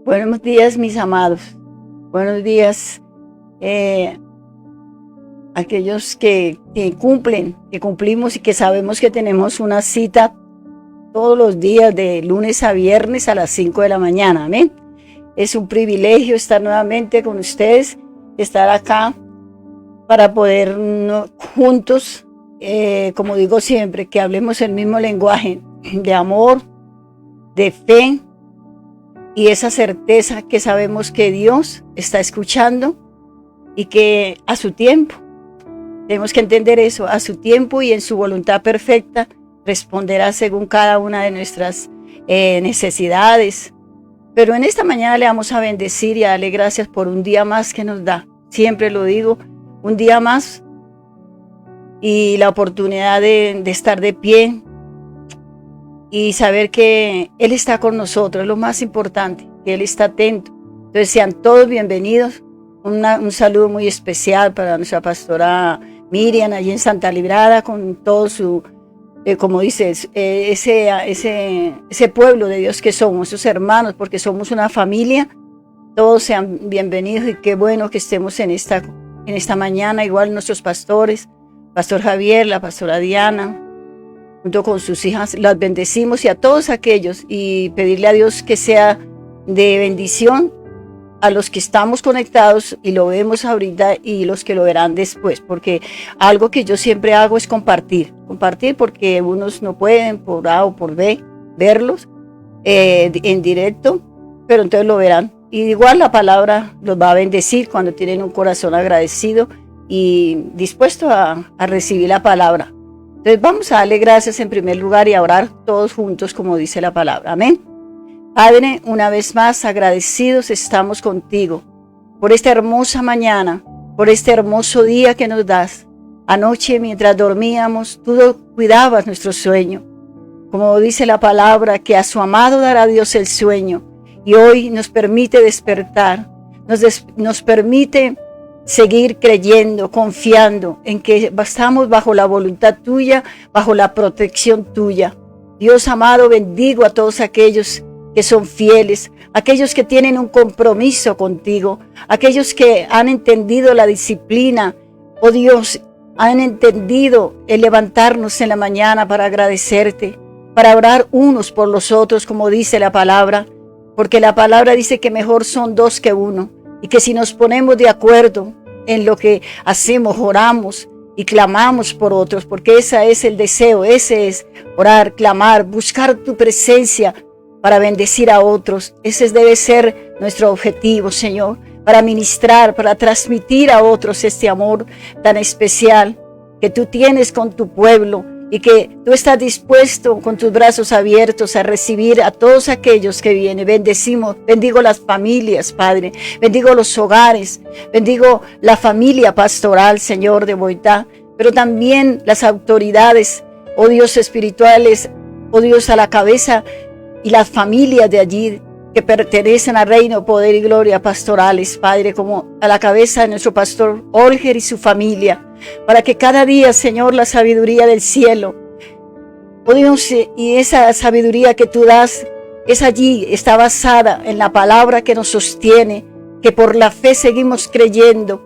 Buenos días, mis amados. Buenos días, aquellos que cumplen, que cumplimos y que sabemos que tenemos una cita todos los días de lunes a viernes a las 5 de la mañana. Amén. Es un privilegio estar nuevamente con ustedes, estar acá para poder juntos, como digo siempre, que hablemos el mismo lenguaje de amor, de fe y esa certeza que sabemos que Dios está escuchando y que a su tiempo, tenemos que entender eso, a su tiempo y en su voluntad perfecta responderá según cada una de nuestras necesidades. Pero en esta mañana le vamos a bendecir y a darle gracias por un día más que nos da. Siempre lo digo, un día más y la oportunidad de estar de pie y saber que Él está con nosotros, es lo más importante, que Él está atento. Entonces sean todos bienvenidos. Un saludo muy especial para nuestra pastora Miriam allí en Santa Librada con todo su, como dices, ese pueblo de Dios que somos, esos hermanos, porque somos una familia. Todos sean bienvenidos y qué bueno que estemos en esta mañana, igual nuestros pastores, Pastor Javier, la pastora Diana, junto con sus hijas, las bendecimos y a todos aquellos y pedirle a Dios que sea de bendición a los que estamos conectados y lo vemos ahorita y los que lo verán después, porque algo que yo siempre hago es compartir porque unos no pueden por A o por B verlos en directo, pero entonces lo verán. Y igual la palabra los va a bendecir cuando tienen un corazón agradecido y dispuesto a recibir la palabra. Entonces vamos a darle gracias en primer lugar y a orar todos juntos como dice la palabra. Amén. Padre, una vez más agradecidos estamos contigo por esta hermosa mañana, por este hermoso día que nos das. Anoche mientras dormíamos, tú cuidabas nuestro sueño. Como dice la palabra, que a su amado dará Dios el sueño. Y hoy nos permite despertar, nos permite seguir creyendo, confiando en que estamos bajo la voluntad tuya, bajo la protección tuya. Dios amado, bendigo a todos aquellos que son fieles, aquellos que tienen un compromiso contigo, aquellos que han entendido la disciplina, oh Dios, han entendido el levantarnos en la mañana para agradecerte, para orar unos por los otros, como dice la palabra, porque la palabra dice que mejor son dos que uno, y que si nos ponemos de acuerdo en lo que hacemos, oramos y clamamos por otros, porque ese es el deseo, ese es orar, clamar, buscar tu presencia, para bendecir a otros. Ese debe ser nuestro objetivo, Señor, para ministrar, para transmitir a otros este amor tan especial que tú tienes con tu pueblo y que tú estás dispuesto con tus brazos abiertos a recibir a todos aquellos que vienen. Bendigo las familias, Padre, bendigo los hogares, bendigo la familia pastoral, Señor, de Boitá, pero también las autoridades, oh Dios, espirituales, oh Dios, a la cabeza y las familias de allí que pertenecen al Reino, Poder y Gloria pastorales, Padre, como a la cabeza de nuestro pastor Olger y su familia, para que cada día, Señor, la sabiduría del cielo, oh Dios, y esa sabiduría que tú das, es allí, está basada en la palabra que nos sostiene, que por la fe seguimos creyendo,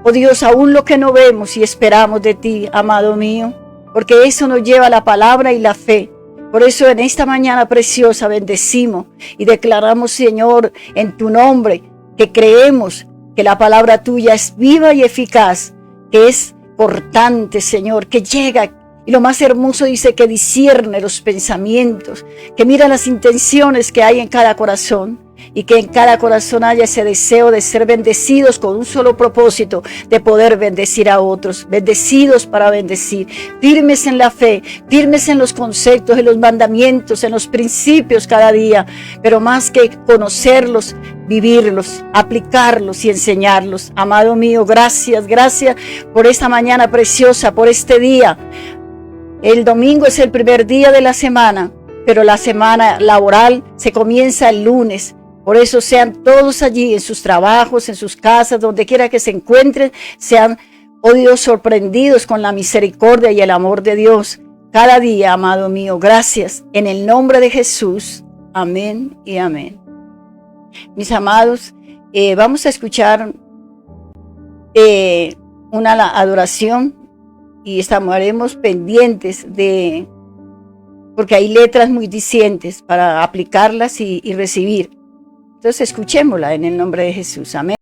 oh Dios, aún lo que no vemos y esperamos de ti, amado mío, porque eso nos lleva a la palabra y la fe. Por eso en esta mañana preciosa bendecimos y declaramos, Señor, en tu nombre, que creemos que la palabra tuya es viva y eficaz, que es cortante, Señor, que llega. Y lo más hermoso dice que discierne los pensamientos, que mira las intenciones que hay en cada corazón y que en cada corazón haya ese deseo de ser bendecidos con un solo propósito, de poder bendecir a otros, bendecidos para bendecir, firmes en la fe, firmes en los conceptos, en los mandamientos, en los principios cada día, pero más que conocerlos, vivirlos, aplicarlos y enseñarlos. Amado mío, gracias por esta mañana preciosa, por este día. El domingo es el primer día de la semana, pero la semana laboral se comienza el lunes. Por eso sean todos allí en sus trabajos, en sus casas, donde quiera que se encuentren, sean, oh Dios, sorprendidos con la misericordia y el amor de Dios. Cada día, amado mío, gracias. En el nombre de Jesús. Amén y amén. Mis amados, vamos a escuchar una adoración y estaremos pendientes de, porque hay letras muy dicientes para aplicarlas y recibir. Entonces escuchémosla en el nombre de Jesús. Amén.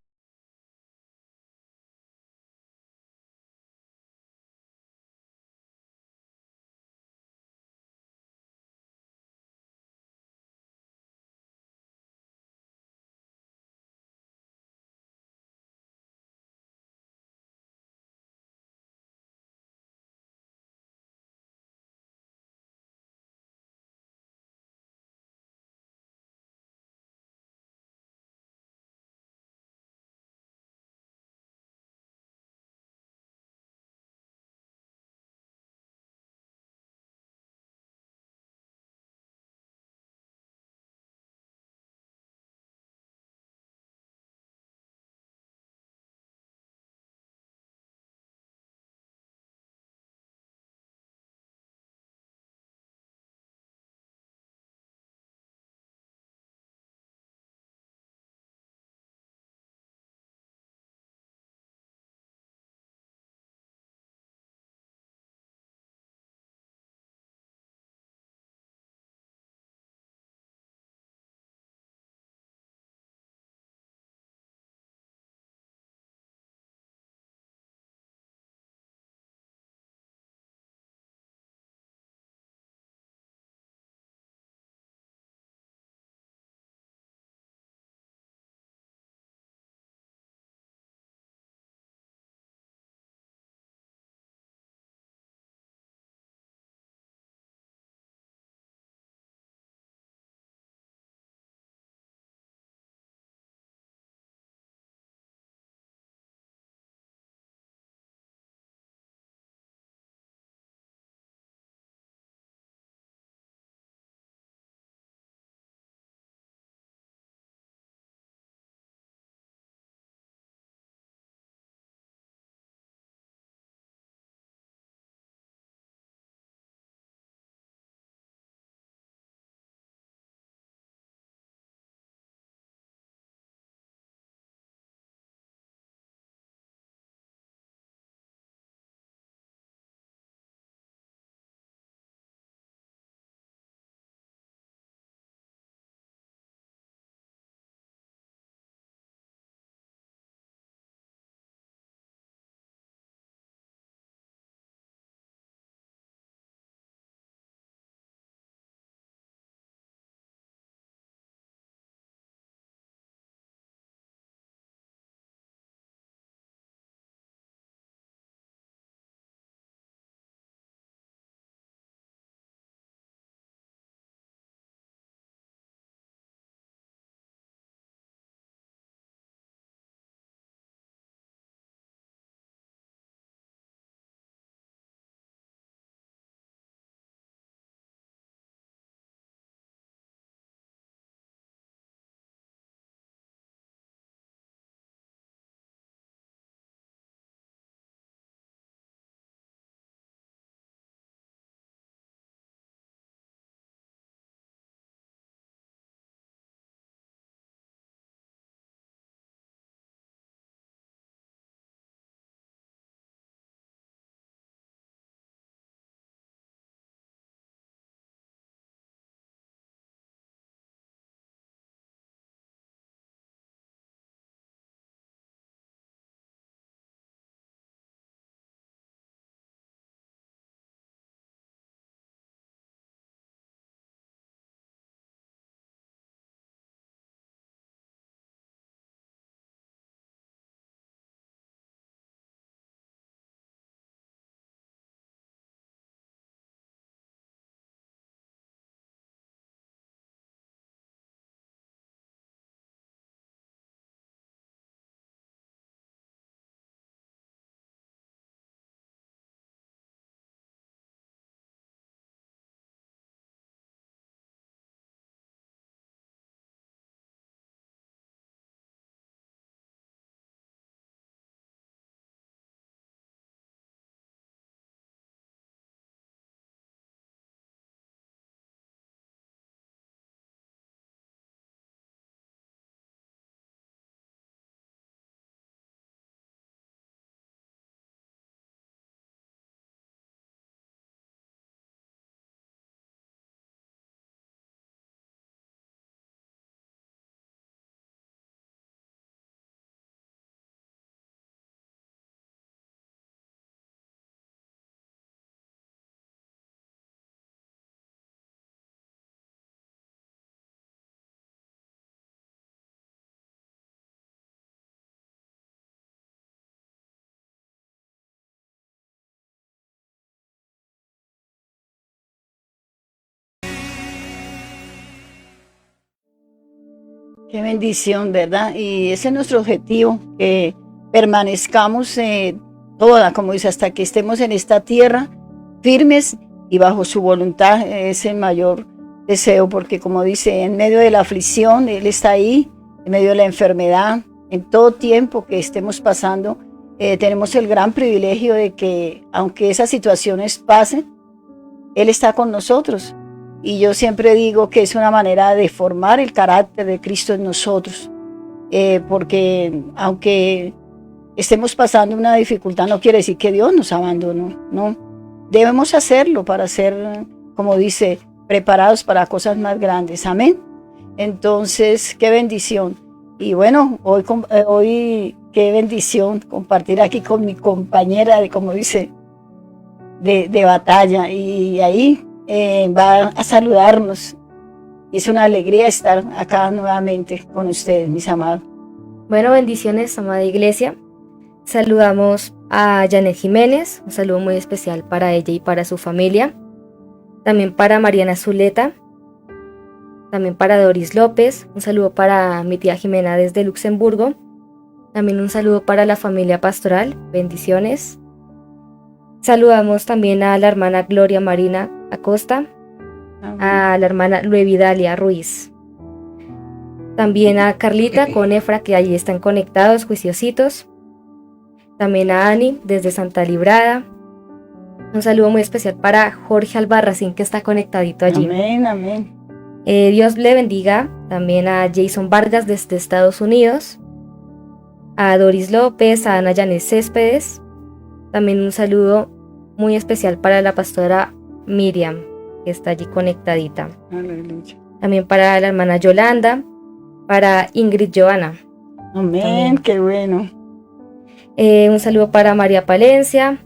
Qué bendición, ¿verdad? Y ese es nuestro objetivo, que permanezcamos toda, como dice, hasta que estemos en esta tierra firmes y bajo su voluntad. Es el mayor deseo, porque como dice, en medio de la aflicción, Él está ahí, en medio de la enfermedad, en todo tiempo que estemos pasando, tenemos el gran privilegio de que, aunque esas situaciones pasen, Él está con nosotros. Y yo siempre digo que es una manera de formar el carácter de Cristo en nosotros, porque aunque estemos pasando una dificultad, no quiere decir que Dios nos abandonó, no. Debemos hacerlo para ser, como dice, preparados para cosas más grandes. Amén. Entonces, qué bendición. Y bueno, hoy qué bendición compartir aquí con mi compañera de, como dice, de batalla. Y ahí va a saludarnos. Es una alegría estar acá nuevamente con ustedes, mis amados. Bueno, bendiciones, amada iglesia. Saludamos a Janet Jiménez, un saludo muy especial para ella y para su familia. También para Mariana Zuleta, también para Doris López, un saludo para mi tía Jimena desde Luxemburgo. También un saludo para la familia pastoral, bendiciones. Saludamos también a la hermana Gloria Marina Acosta, a la hermana Luevidalia Ruiz. También a Carlita con Efra, que allí están conectados, juiciositos. También a Ani desde Santa Librada. Un saludo muy especial para Jorge Albarracín, que está conectadito allí. Amén, amén. Dios le bendiga también a Jason Vargas desde Estados Unidos, a Doris López, a Ana Yanet Céspedes. También un saludo muy especial para la pastora Miriam, que está allí conectadita. Aleluya. También para la hermana Yolanda, para Ingrid Joana. Amén, También. qué bueno. Un saludo para María Palencia,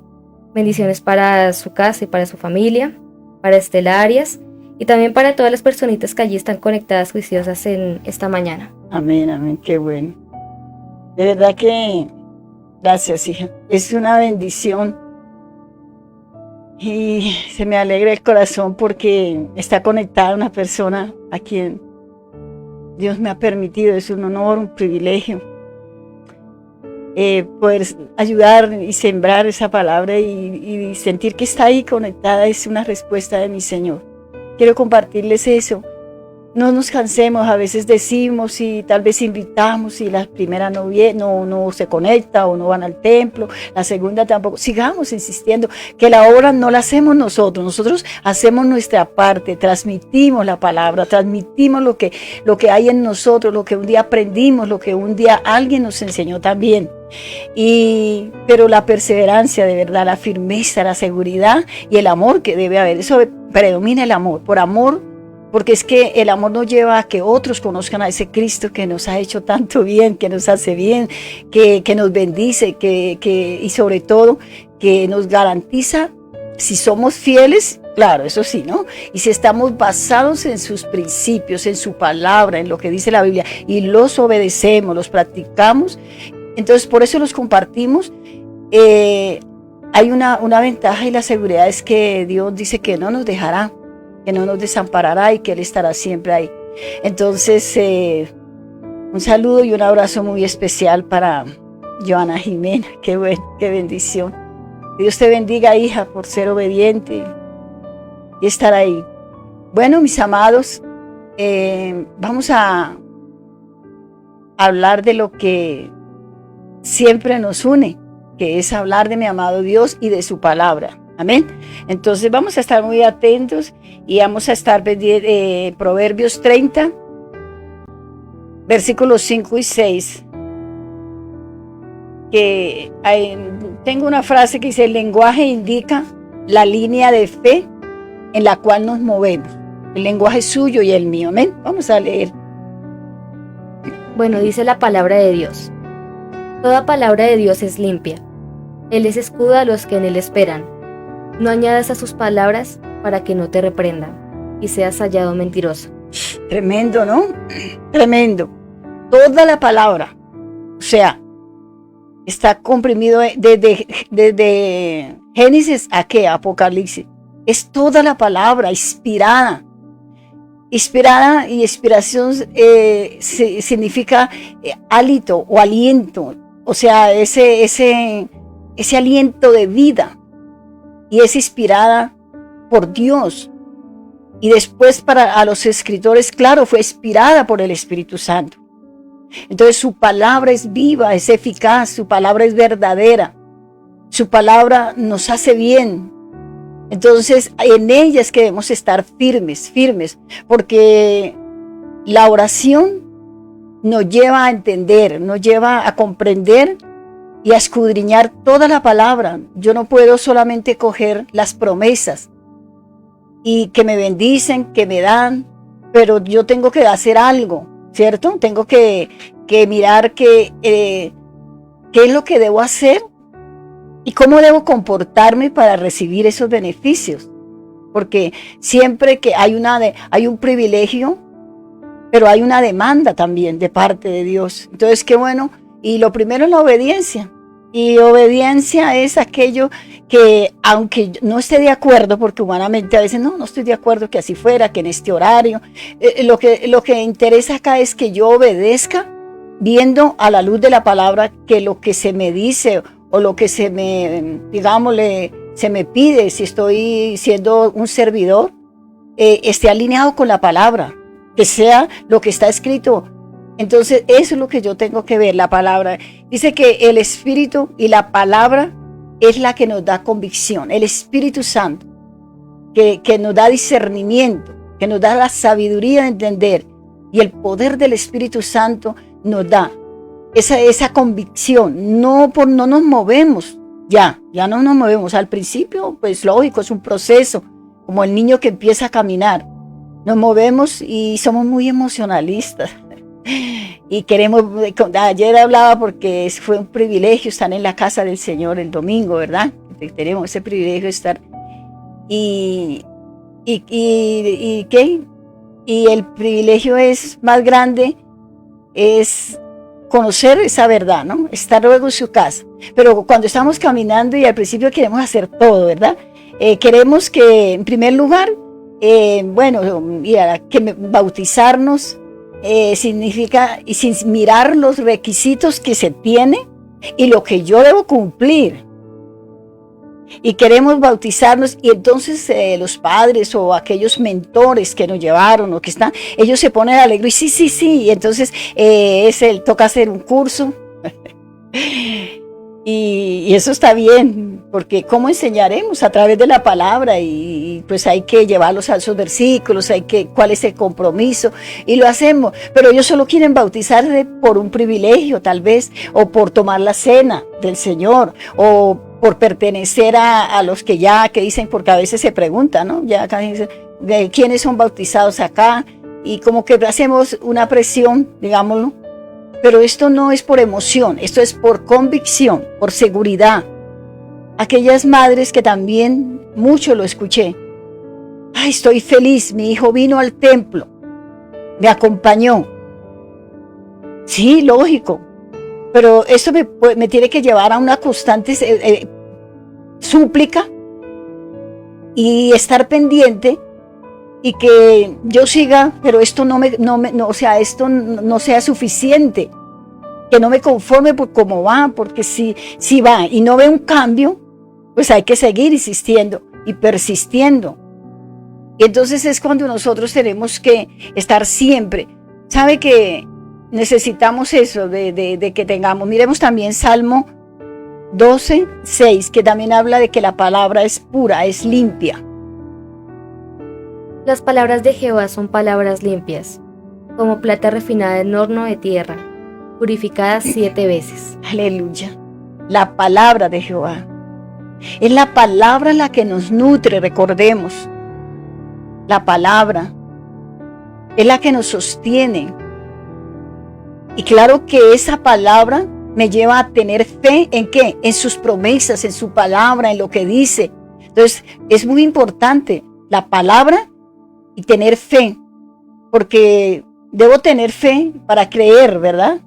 bendiciones para su casa y para su familia, para Estela Arias y también para todas las personitas que allí están conectadas juiciosas en esta mañana. Amén, amén, qué bueno. De verdad que, gracias, hija. Es una bendición y se me alegra el corazón porque está conectada una persona a quien Dios me ha permitido. Es un honor, un privilegio poder ayudar y sembrar esa palabra y sentir que está ahí conectada. Es una respuesta de mi Señor. Quiero compartirles eso. No nos cansemos, a veces decimos y tal vez invitamos y la primera no se conecta o no van al templo, la segunda tampoco. Sigamos insistiendo que la obra no la hacemos nosotros hacemos nuestra parte, transmitimos la palabra, transmitimos lo que hay en nosotros, lo que un día aprendimos, lo que un día alguien nos enseñó también. Pero la perseverancia, de verdad, la firmeza, la seguridad y el amor que debe haber, eso predomina el amor, por amor. Porque es que el amor nos lleva a que otros conozcan a ese Cristo que nos ha hecho tanto bien, que nos hace bien, que nos bendice, y sobre todo que nos garantiza, si somos fieles, claro, eso sí, ¿no? Y si estamos basados en sus principios, en su palabra, en lo que dice la Biblia, y los obedecemos, los practicamos, entonces por eso los compartimos. Hay una ventaja y la seguridad es que Dios dice que no nos dejará, que no nos desamparará y que Él estará siempre ahí. Entonces, un saludo y un abrazo muy especial para Joana Jimena. Qué bendición. Que Dios te bendiga, hija, por ser obediente y estar ahí. Bueno, mis amados, vamos a hablar de lo que siempre nos une, que es hablar de mi amado Dios y de su palabra. Amén. Entonces vamos a estar muy atentos y vamos a estar Proverbios 30, versículos 5 y 6. Tengo una frase que dice: el lenguaje indica la línea de fe en la cual nos movemos. El lenguaje es suyo y el mío. Amén. Vamos a leer. Bueno, dice la palabra de Dios: toda palabra de Dios es limpia. Él es escudo a los que en él esperan. No añadas a sus palabras para que no te reprendan y seas hallado mentiroso. Tremendo, ¿no? Tremendo. Toda la palabra, o sea, está comprimido desde Génesis a ¿qué? Apocalipsis. Es toda la palabra inspirada. Inspirada y inspiración significa hálito o aliento, o sea, ese aliento de vida, y es inspirada por Dios. Y después a los escritores, claro, fue inspirada por el Espíritu Santo. Entonces su palabra es viva, es eficaz, su palabra es verdadera, su palabra nos hace bien. Entonces en ella es que debemos estar firmes, porque la oración nos lleva a entender, nos lleva a comprender y a escudriñar toda la palabra. Yo no puedo solamente coger las promesas y que me bendicen, que me dan, pero yo tengo que hacer algo, ¿cierto? Tengo que mirar qué es lo que debo hacer y cómo debo comportarme para recibir esos beneficios. Porque siempre que hay un privilegio, pero hay una demanda también de parte de Dios. Entonces, qué bueno. Y lo primero es la obediencia. Y obediencia es aquello que, aunque no esté de acuerdo, porque humanamente a veces no estoy de acuerdo que así fuera, que en este horario, lo que interesa acá es que yo obedezca viendo a la luz de la palabra que lo que se me dice o lo que se me pide, si estoy siendo un servidor, esté alineado con la palabra, que sea lo que está escrito. Entonces eso es lo que yo tengo que ver, la palabra. Dice que el Espíritu y la palabra es la que nos da convicción, el Espíritu Santo, que nos da discernimiento, que nos da la sabiduría de entender, y el poder del Espíritu Santo nos da esa convicción. No nos movemos, ya no nos movemos. Al principio, pues lógico, es un proceso, como el niño que empieza a caminar. Nos movemos y somos muy emocionalistas. Y queremos, ayer hablaba porque fue un privilegio estar en la casa del Señor el domingo, ¿verdad? Tenemos ese privilegio de estar. Y ¿qué? Y el privilegio es más grande, es conocer esa verdad, ¿no? Estar luego en su casa. Pero cuando estamos caminando y al principio queremos hacer todo, ¿verdad? Queremos que, en primer lugar, bautizarnos significa, y sin mirar los requisitos que se tiene y lo que yo debo cumplir. Y queremos bautizarnos, y entonces los padres o aquellos mentores que nos llevaron o que están, ellos se ponen alegres y sí, y entonces toca hacer un curso. Y eso está bien, porque ¿cómo enseñaremos? A través de la palabra, y pues hay que llevarlos a esos versículos, cuál es el compromiso, y lo hacemos. Pero ellos solo quieren bautizarse por un privilegio, tal vez, o por tomar la cena del Señor, o por pertenecer a los que dicen, porque a veces se preguntan, ¿no? Ya acá dicen, ¿de quiénes son bautizados acá? Y como que hacemos una presión, digámoslo. Pero esto no es por emoción, esto es por convicción, por seguridad. Aquellas madres que también mucho lo escuché. Ay, estoy feliz, mi hijo vino al templo, me acompañó. Sí, lógico, pero esto me tiene que llevar a una constante súplica y estar pendiente, y que yo siga, pero esto esto no sea suficiente, que no me conforme por cómo va, porque si va y no ve un cambio, pues hay que seguir insistiendo y persistiendo. Y entonces es cuando nosotros tenemos que estar siempre. ¿Sabe que necesitamos eso de que tengamos? Miremos también Salmo 12:6, que también habla de que la palabra es pura, es limpia. Las palabras de Jehová son palabras limpias, como plata refinada en horno de tierra, purificada 7 veces. Aleluya. La palabra de Jehová. Es la palabra la que nos nutre, recordemos. La palabra es la que nos sostiene. Y claro que esa palabra me lleva a tener fe ¿en qué? En sus promesas, en su palabra, en lo que dice. Entonces, es muy importante la palabra y tener fe, porque debo tener fe para creer, ¿verdad?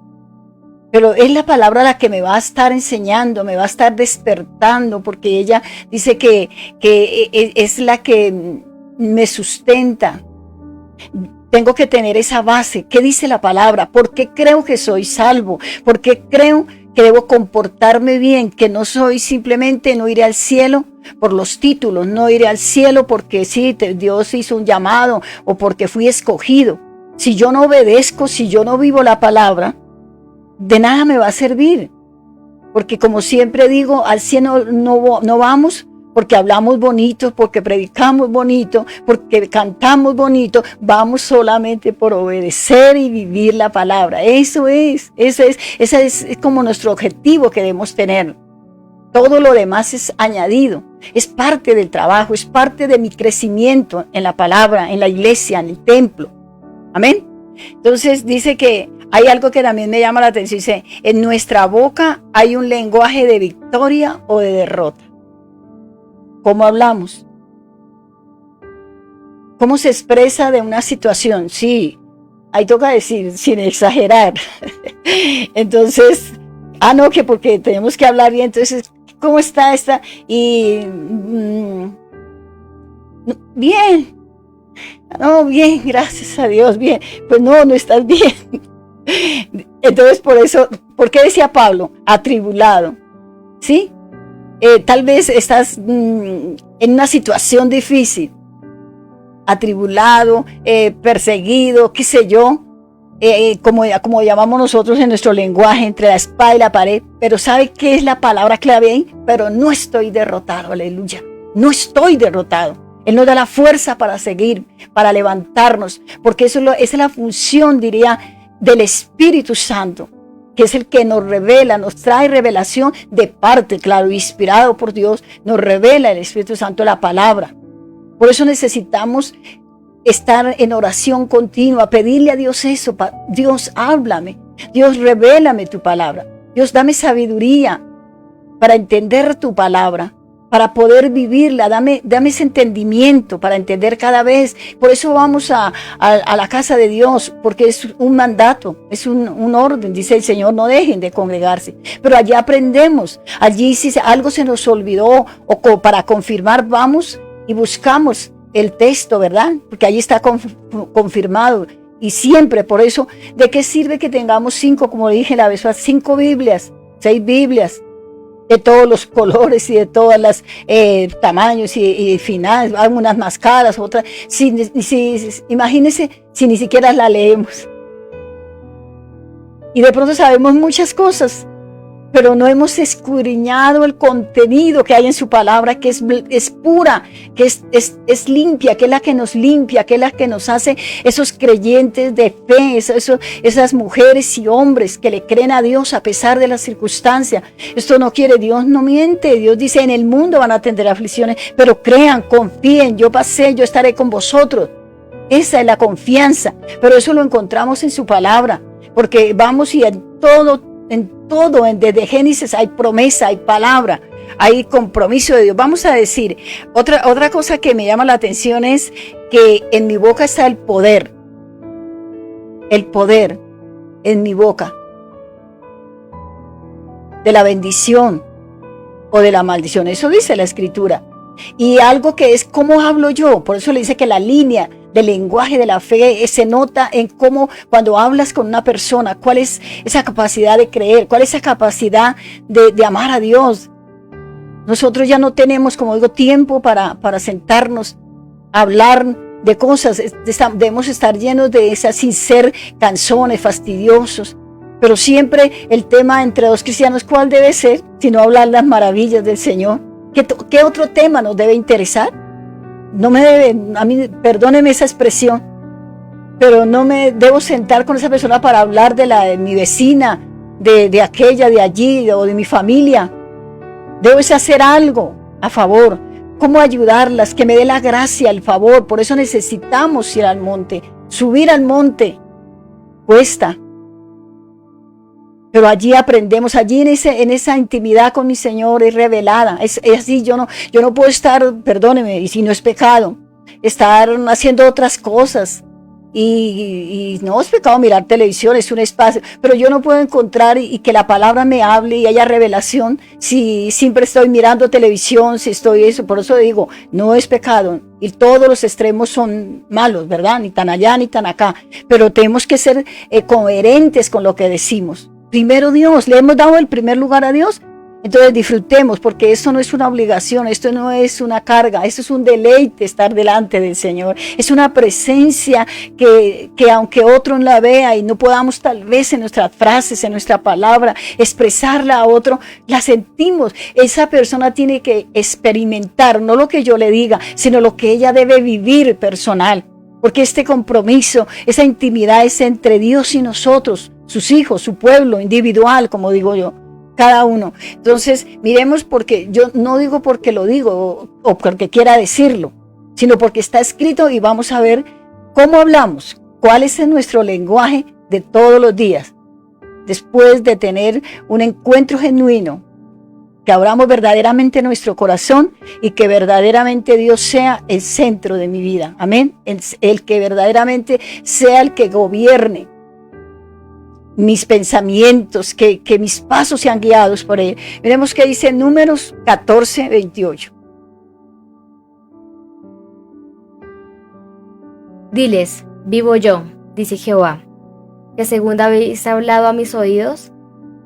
Pero es la palabra la que me va a estar enseñando, me va a estar despertando, porque ella dice que es la que me sustenta. Tengo que tener esa base. ¿Qué dice la palabra? ¿Por qué creo que soy salvo? ¿Por qué creo que debo comportarme bien? Que no soy simplemente, no iré al cielo por los títulos, no iré al cielo porque sí, Dios hizo un llamado o porque fui escogido. Si yo no obedezco, si yo no vivo la palabra, de nada me va a servir. Porque como siempre digo, al cielo no vamos porque hablamos bonito, porque predicamos bonito, porque cantamos bonito, vamos solamente por obedecer y vivir la palabra. Ese es como nuestro objetivo que debemos tener. Todo lo demás es añadido, es parte del trabajo, es parte de mi crecimiento en la palabra, en la iglesia, en el templo. Amén. Entonces dice que hay algo que también me llama la atención. Dice, en nuestra boca hay un lenguaje de victoria o de derrota. ¿Cómo hablamos? ¿Cómo se expresa de una situación? Sí, ahí toca decir, sin exagerar. Entonces, no, que porque tenemos que hablar bien. Entonces, ¿cómo está esta? Y, bien. No, bien, gracias a Dios, bien. Pues no estás bien. Entonces, por eso, ¿por qué decía Pablo? Atribulado, ¿sí? Tal vez estás en una situación difícil, atribulado, perseguido, qué sé yo, como llamamos nosotros en nuestro lenguaje, entre la espada y la pared. Pero ¿sabe qué es la palabra clave ahí? Pero no estoy derrotado, aleluya, no estoy derrotado. Él nos da la fuerza para seguir, para levantarnos, porque esa es la función, diría, del Espíritu Santo, que es el que nos revela, nos trae revelación de parte, claro, inspirado por Dios, nos revela el Espíritu Santo la palabra. Por eso necesitamos estar en oración continua, pedirle a Dios eso. Dios, háblame, Dios, revélame tu palabra, Dios, dame sabiduría para entender tu palabra, para poder vivirla, dame ese entendimiento para entender cada vez. Por eso vamos a la casa de Dios, porque es un mandato, es un orden. Dice el Señor, no dejen de congregarse. Pero allí aprendemos, allí si algo se nos olvidó o para confirmar, vamos y buscamos el texto, ¿verdad? Porque allí está confirmado. Y siempre, por eso, ¿de qué sirve que tengamos 5, como dije la vez, 5 Biblias, 6 Biblias? De todos los colores y de todos los tamaños y finales, algunas más caras, otras. Imagínense si ni siquiera la leemos. Y de pronto sabemos muchas cosas, pero no hemos escudriñado el contenido que hay en su palabra, que es pura, que es limpia, que es la que nos limpia, que es la que nos hace esos creyentes de fe, esas mujeres y hombres que le creen a Dios a pesar de las circunstancias. Esto no quiere, Dios no miente. Dios dice, en el mundo van a tener aflicciones, pero crean, confíen, yo estaré con vosotros. Esa es la confianza, pero eso lo encontramos en su palabra, porque vamos y desde Génesis hay promesa, hay palabra, hay compromiso de Dios. Vamos a decir, otra cosa que me llama la atención es que en mi boca está el poder en mi boca, de la bendición o de la maldición. Eso dice la Escritura. Y algo que es cómo hablo yo, por eso le dice que la línea del lenguaje de la fe se nota en cómo cuando hablas con una persona, cuál es esa capacidad de creer, cuál es esa capacidad de amar a Dios. Nosotros ya no tenemos, como digo, tiempo para sentarnos a hablar de cosas. Debemos estar llenos de esas sin ser canzones, fastidiosos. Pero siempre el tema entre dos cristianos, ¿cuál debe ser? Sino hablar las maravillas del Señor. ¿Qué otro tema nos debe interesar? No me debe, a mí, perdóneme esa expresión, pero no me debo sentar con esa persona para hablar de mi vecina, de aquella, de allí, o de mi familia. Debo hacer algo a favor. ¿Cómo ayudarlas? Que me dé la gracia, el favor. Por eso necesitamos ir al monte. Subir al monte cuesta. Pero allí aprendemos, allí en esa intimidad con mi Señor es revelada. Es así, yo no puedo estar, perdóneme, y si no es pecado, estar haciendo otras cosas. Y no es pecado mirar televisión, es un espacio, pero yo no puedo encontrar y que la palabra me hable y haya revelación si siempre estoy mirando televisión, si estoy eso. Por eso digo, no es pecado y todos los extremos son malos, ¿verdad? Ni tan allá ni tan acá, pero tenemos que ser coherentes con lo que decimos. Primero Dios, le hemos dado el primer lugar a Dios. Entonces disfrutemos, porque esto no es una obligación, esto no es una carga, esto es un deleite estar delante del Señor. Es una presencia que aunque otro no la vea y no podamos tal vez en nuestras frases, en nuestra palabra, expresarla a otro, la sentimos. Esa persona tiene que experimentar, no lo que yo le diga, sino lo que ella debe vivir personal. Porque este compromiso, esa intimidad es entre Dios y nosotros, sus hijos, su pueblo individual, como digo yo. Cada uno. Entonces, miremos, porque yo no digo porque lo digo o porque quiera decirlo, sino porque está escrito, y vamos a ver cómo hablamos, cuál es nuestro lenguaje de todos los días. Después de tener un encuentro genuino, que abramos verdaderamente nuestro corazón y que verdaderamente Dios sea el centro de mi vida. Amén. El que verdaderamente sea el que gobierne mis pensamientos, que mis pasos sean guiados por él. Miremos que dice Números 14:28. Diles, vivo yo, dice Jehová, que según habéis hablado a mis oídos,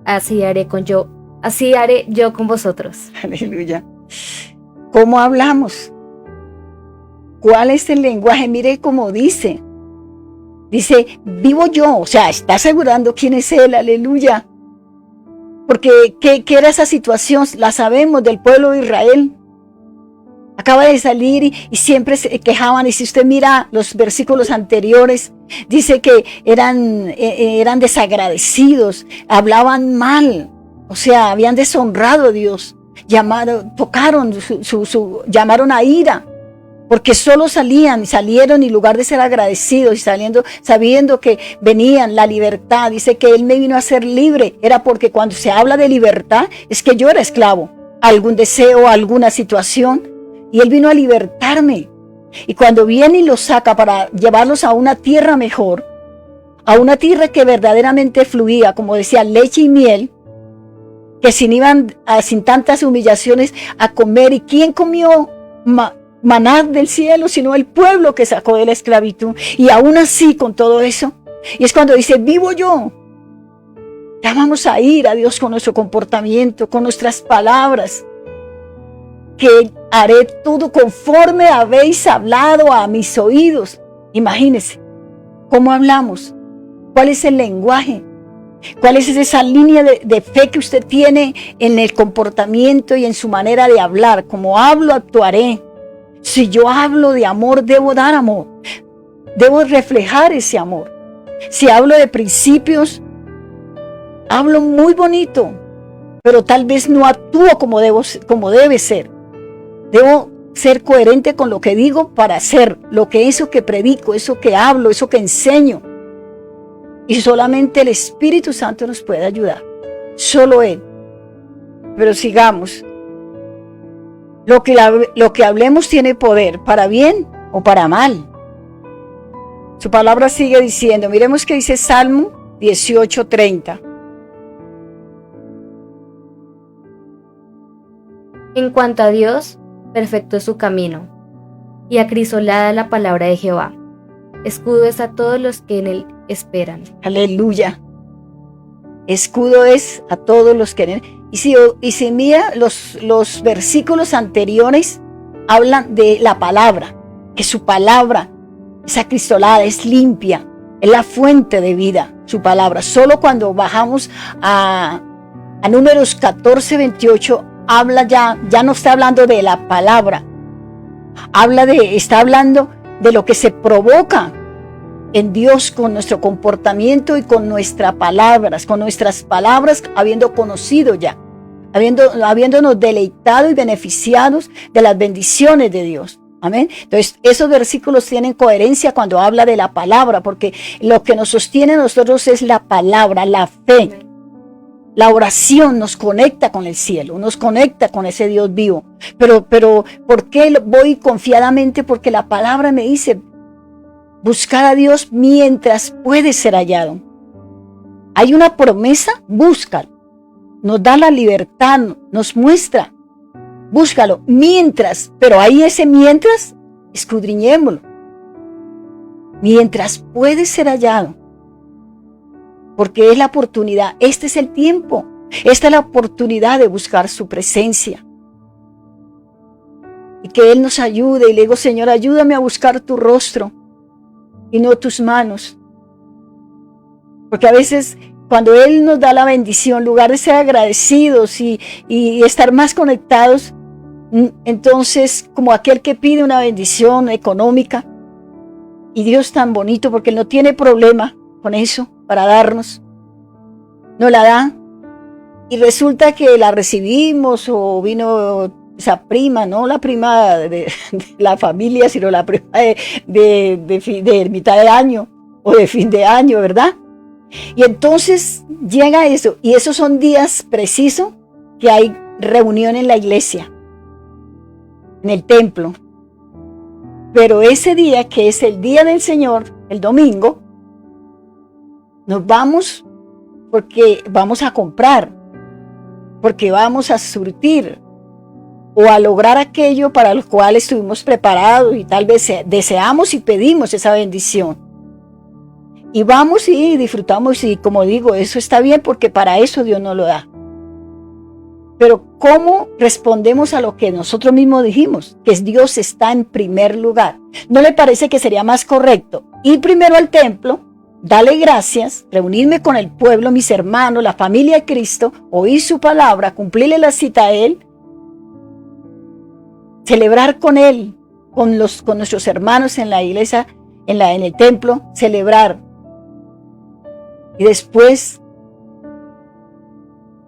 así haré yo con vosotros. Aleluya. ¿Cómo hablamos? ¿Cuál es el lenguaje? Mire cómo dice. Dice, vivo yo, o sea, está asegurando quién es él, aleluya. Porque, ¿qué era esa situación? La sabemos del pueblo de Israel. Acaba de salir y siempre se quejaban, y si usted mira los versículos anteriores, dice que eran desagradecidos, hablaban mal, o sea, habían deshonrado a Dios, llamaron a ira. Porque solo salieron y en lugar de ser agradecidos y sabiendo que venían la libertad, dice que Él me vino a ser libre. Era porque cuando se habla de libertad, es que yo era esclavo a algún deseo, a alguna situación, y Él vino a libertarme. Y cuando viene y los saca para llevarlos a una tierra mejor, a una tierra que verdaderamente fluía, como decía, leche y miel, que iban sin tantas humillaciones a comer. ¿Y quién comió maná del cielo, sino el pueblo que sacó de la esclavitud? Y aún así, con todo eso, y es cuando dice, vivo yo. Ya vamos a ir a Dios con nuestro comportamiento, con nuestras palabras, que haré todo conforme habéis hablado a mis oídos. Imagínense, ¿cómo hablamos? ¿Cuál es el lenguaje? ¿Cuál es esa línea de fe que usted tiene en el comportamiento y en su manera de hablar? Como hablo, actuaré. Si yo hablo de amor, debo dar amor. Debo reflejar ese amor. Si hablo de principios, hablo muy bonito, pero tal vez no actúo como debe ser. Debo ser coherente con lo que digo para hacer eso que predico, eso que hablo, eso que enseño. Y solamente el Espíritu Santo nos puede ayudar. Solo Él. Pero sigamos. Lo que hablemos tiene poder, para bien o para mal. Su palabra sigue diciendo, miremos qué dice Salmo 18:30. En cuanto a Dios, perfecto es su camino, y acrisolada la palabra de Jehová. Escudo es a todos los que en él esperan. Aleluya. Escudo es a todos los que en él. Y si mira los versículos anteriores, hablan de la palabra, que su palabra es acrisolada, es limpia, es la fuente de vida, su palabra. Solo cuando bajamos a Números 14:28, ya no está hablando de la palabra, está hablando de lo que se provoca en Dios con nuestro comportamiento y con nuestras palabras, habiendo conocido ya, habiéndonos deleitado y beneficiados de las bendiciones de Dios. Amén. Entonces, esos versículos tienen coherencia cuando habla de la palabra, porque lo que nos sostiene a nosotros es la palabra, la fe. La oración nos conecta con el cielo, nos conecta con ese Dios vivo. Pero ¿por qué voy confiadamente? Porque la palabra me dice, buscar a Dios mientras puede ser hallado. Hay una promesa, búscalo. Nos da la libertad, nos muestra. Búscalo mientras, pero ahí ese mientras, escudriñémoslo. Mientras puede ser hallado. Porque es la oportunidad, este es el tiempo, esta es la oportunidad de buscar su presencia. Y que Él nos ayude, y le digo, Señor, ayúdame a buscar tu rostro y no tus manos. Porque a veces cuando Él nos da la bendición, en lugar de ser agradecidos y estar más conectados, entonces como aquel que pide una bendición económica, y Dios tan bonito porque Él no tiene problema con eso para darnos, nos la da y resulta que la recibimos o vino esa prima, no la prima de la familia, sino la prima de mitad de año o de fin de año, ¿verdad? Y entonces llega eso, y esos son días precisos que hay reunión en la iglesia, en el templo. Pero ese día, que es el día del Señor, el domingo, nos vamos porque vamos a comprar, porque vamos a surtir o a lograr aquello para lo cual estuvimos preparados y tal vez deseamos y pedimos esa bendición. Y vamos y disfrutamos, y como digo, eso está bien porque para eso Dios nos lo da. Pero ¿cómo respondemos a lo que nosotros mismos dijimos? Que Dios está en primer lugar. ¿No le parece que sería más correcto ir primero al templo, darle gracias, reunirme con el pueblo, mis hermanos, la familia de Cristo, oír su palabra, cumplirle la cita a Él, celebrar con Él, con nuestros hermanos en la iglesia, en el templo, celebrar, y después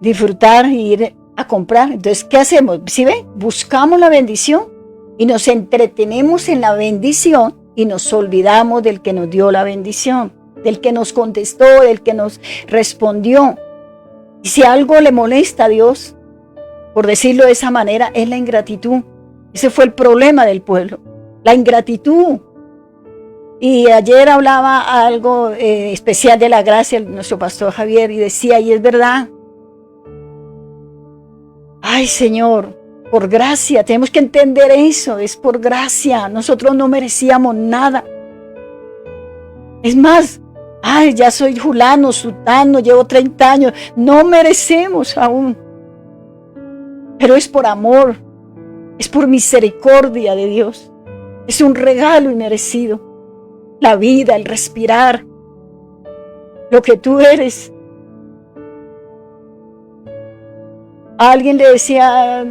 disfrutar y ir a comprar? Entonces, ¿qué hacemos? ¿Sí ven? Buscamos la bendición y nos entretenemos en la bendición y nos olvidamos del que nos dio la bendición, del que nos contestó, del que nos respondió. Y si algo le molesta a Dios, por decirlo de esa manera, es la ingratitud. Ese fue el problema del pueblo, la ingratitud. Y ayer hablaba algo especial de la gracia, nuestro pastor Javier, y decía, y es verdad, ay Señor, por gracia, tenemos que entender eso, es por gracia, nosotros no merecíamos nada. Es más, ay, ya soy fulano, sutano, llevo 30 años, no merecemos aún, pero es por amor, es por misericordia de Dios, es un regalo inmerecido. La vida, el respirar, lo que tú eres. A alguien le decía,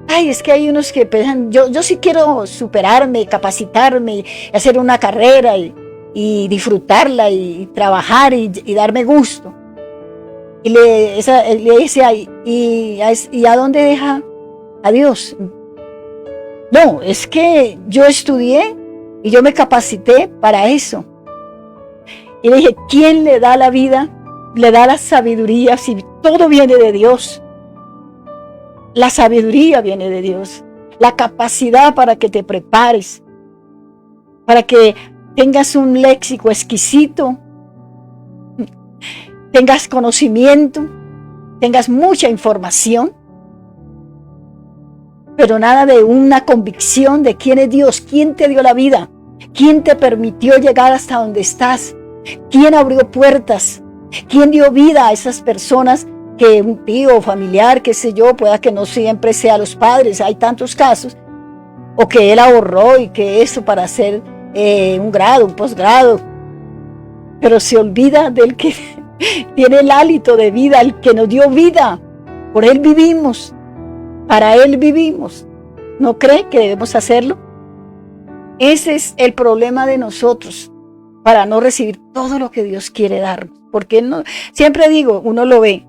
ay, es que hay unos que piensan, yo sí quiero superarme, capacitarme, hacer una carrera y disfrutarla y trabajar y darme gusto. Y le decía, ¿y a dónde deja a Dios? No, es que yo estudié y yo me capacité para eso. Y le dije, ¿quién le da la vida? Le da la sabiduría, si todo viene de Dios. La sabiduría viene de Dios. La capacidad para que te prepares, para que tengas un léxico exquisito, tengas conocimiento, tengas mucha información, pero nada de una convicción de quién es Dios, quién te dio la vida, quién te permitió llegar hasta donde estás, quién abrió puertas, quién dio vida a esas personas, que un tío o familiar, qué sé yo, pueda que no siempre sea los padres, hay tantos casos, o que él ahorró y que eso para hacer un grado, un posgrado, pero se olvida del que tiene el hálito de vida, el que nos dio vida, por Él vivimos. Para Él vivimos. ¿No cree que debemos hacerlo? Ese es el problema de nosotros, para no recibir todo lo que Dios quiere darnos. Porque no, siempre digo, uno lo ve.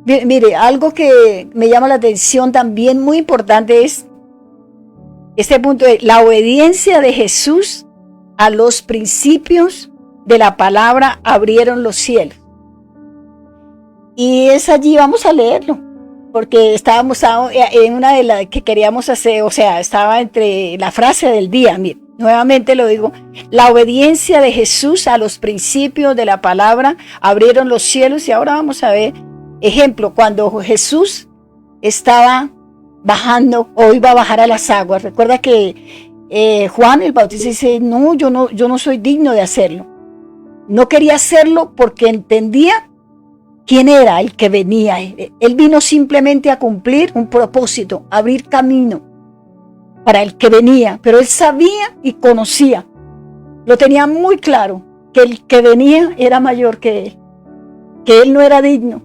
Mire, algo que me llama la atención también muy importante es este punto de la obediencia de Jesús a los principios de la palabra abrieron los cielos. Y es allí, vamos a leerlo. Porque estábamos en una de las que queríamos hacer, o sea, estaba entre la frase del día, mire, Nuevamente lo digo, la obediencia de Jesús a los principios de la palabra abrieron los cielos. Y ahora vamos a ver, ejemplo, cuando Jesús estaba bajando o iba a bajar a las aguas. Recuerda que Juan el Bautista dice, no, yo no soy digno de hacerlo. No quería hacerlo porque entendía quién era el que venía. Él vino simplemente a cumplir un propósito, abrir camino para el que venía, pero él sabía y conocía, lo tenía muy claro, que el que venía era mayor que él no era digno.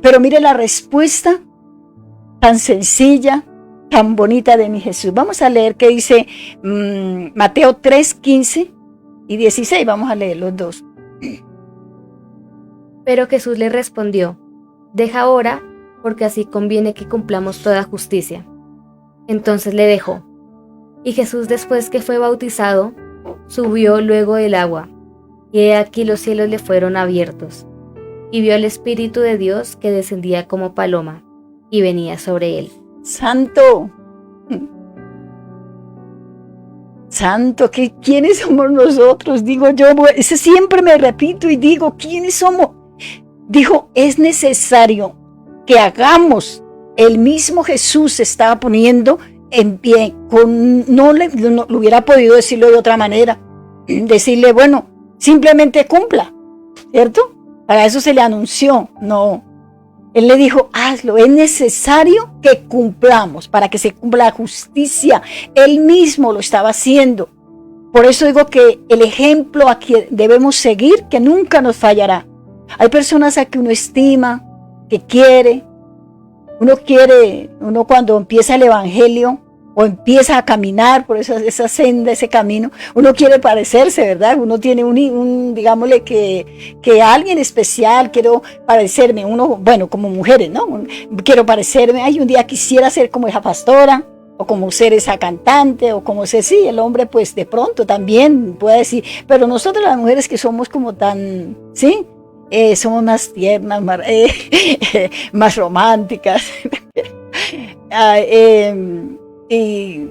Pero mire la respuesta tan sencilla, tan bonita de mi Jesús. Vamos a leer qué dice Mateo 3, 15 y 16, vamos a leer los dos. Pero Jesús le respondió, deja ahora, porque así conviene que cumplamos toda justicia. Entonces le dejó. Y Jesús, después que fue bautizado, subió luego del agua, y he aquí los cielos le fueron abiertos, y vio al Espíritu de Dios que descendía como paloma, y venía sobre él. Santo, santo, ¿quiénes somos nosotros? Digo yo, ese siempre me repito y digo, ¿quiénes somos? Dijo, es necesario que hagamos. El mismo Jesús se estaba poniendo en pie, no lo hubiera podido decirlo de otra manera, decirle, bueno, simplemente cumpla, ¿cierto? Para eso se le anunció, no. Él le dijo, hazlo, es necesario que cumplamos, para que se cumpla la justicia. Él mismo lo estaba haciendo. Por eso digo que el ejemplo a quien debemos seguir, que nunca nos fallará. Hay personas a que uno estima, que quiere. Uno cuando empieza el evangelio o empieza a caminar por esa senda, ese camino, uno quiere parecerse, ¿verdad? Uno tiene digámosle que alguien especial, quiero parecerme, bueno, como mujeres, ¿no? Quiero parecerme, un día quisiera ser como esa pastora, o como ser esa cantante, o como ser, sí, el hombre pues de pronto también puede decir, pero nosotros las mujeres que somos como tan, ¿sí? Somos más tiernas, más románticas. Y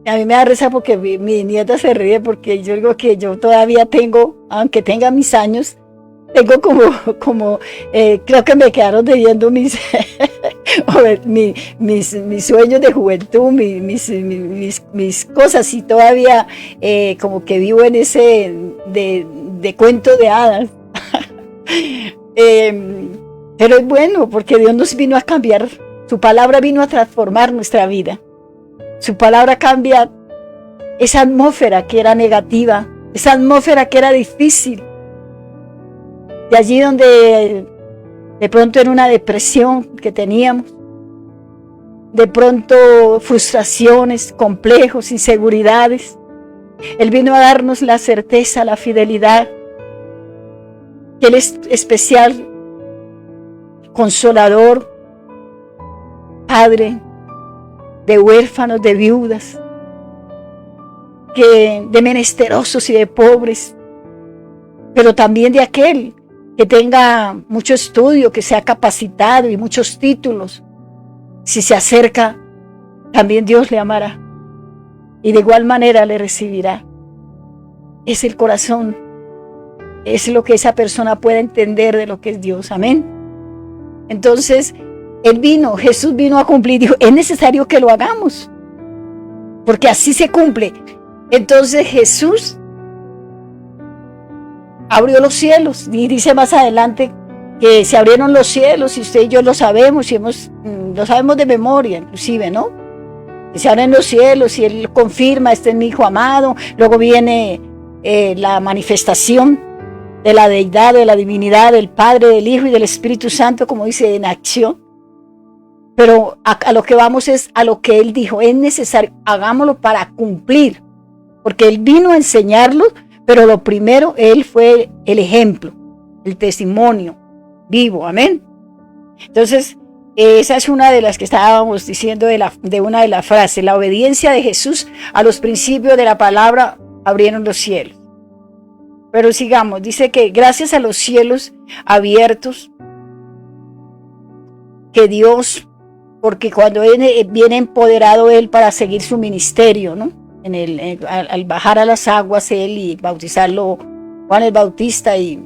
a mí me da risa porque mi nieta se ríe porque yo digo que yo todavía tengo, aunque tenga mis años, tengo como creo que me quedaron debiendo mis sueños de juventud, mis cosas, y todavía como que vivo en ese de cuento de hadas. Pero es bueno porque Dios nos vino a cambiar, su palabra vino a transformar nuestra vida. Su palabra cambia esa atmósfera que era negativa, esa atmósfera que era difícil. De allí donde de pronto era una depresión que teníamos, de pronto frustraciones, complejos, inseguridades. Él vino a darnos la certeza, la fidelidad, que Él es especial, consolador, Padre de huérfanos, de viudas, de menesterosos y de pobres, pero también de aquel que tenga mucho estudio, que sea capacitado y muchos títulos. Si se acerca, también Dios le amará y de igual manera le recibirá. Es el corazón, es lo que esa persona puede entender de lo que es Dios. Amén. Entonces, Jesús vino a cumplir, dijo, es necesario que lo hagamos, porque así se cumple. Entonces Jesús abrió los cielos, y dice más adelante que se abrieron los cielos, y usted y yo lo sabemos, y lo sabemos de memoria, inclusive, ¿no? Que se abren los cielos, y Él confirma, este es mi Hijo amado. Luego viene la manifestación de la deidad, de la divinidad, del Padre, del Hijo y del Espíritu Santo, como dice, en acción. Pero a lo que vamos es a lo que Él dijo, es necesario, hagámoslo para cumplir, porque Él vino a enseñarlo, pero lo primero, Él fue el ejemplo, el testimonio vivo, amén. Entonces, esa es una de las que estábamos diciendo de una de las frases, la obediencia de Jesús a los principios de la palabra abrieron los cielos. Pero sigamos, dice que gracias a los cielos abiertos, que Dios, porque cuando viene empoderado Él para seguir su ministerio, ¿no? al bajar a las aguas él y bautizarlo Juan el Bautista y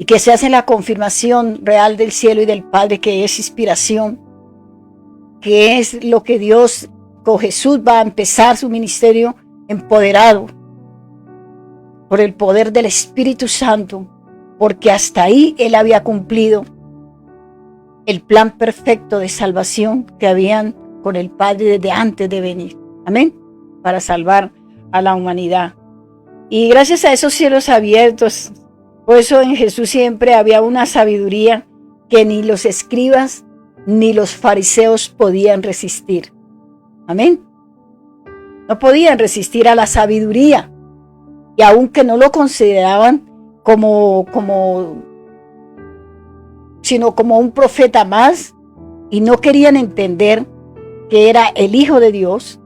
que se hace la confirmación real del cielo y del Padre, que es inspiración, que es lo que Dios con Jesús va a empezar su ministerio empoderado por el poder del Espíritu Santo, porque hasta ahí él había cumplido el plan perfecto de salvación que habían con el Padre desde antes de venir. Amén. Para salvar a la humanidad. Y gracias a esos cielos abiertos, por eso en Jesús siempre había una sabiduría que ni los escribas ni los fariseos podían resistir. Amén. No podían resistir a la sabiduría. Y aunque no lo consideraban sino como un profeta más, y no querían entender que era el Hijo de Dios,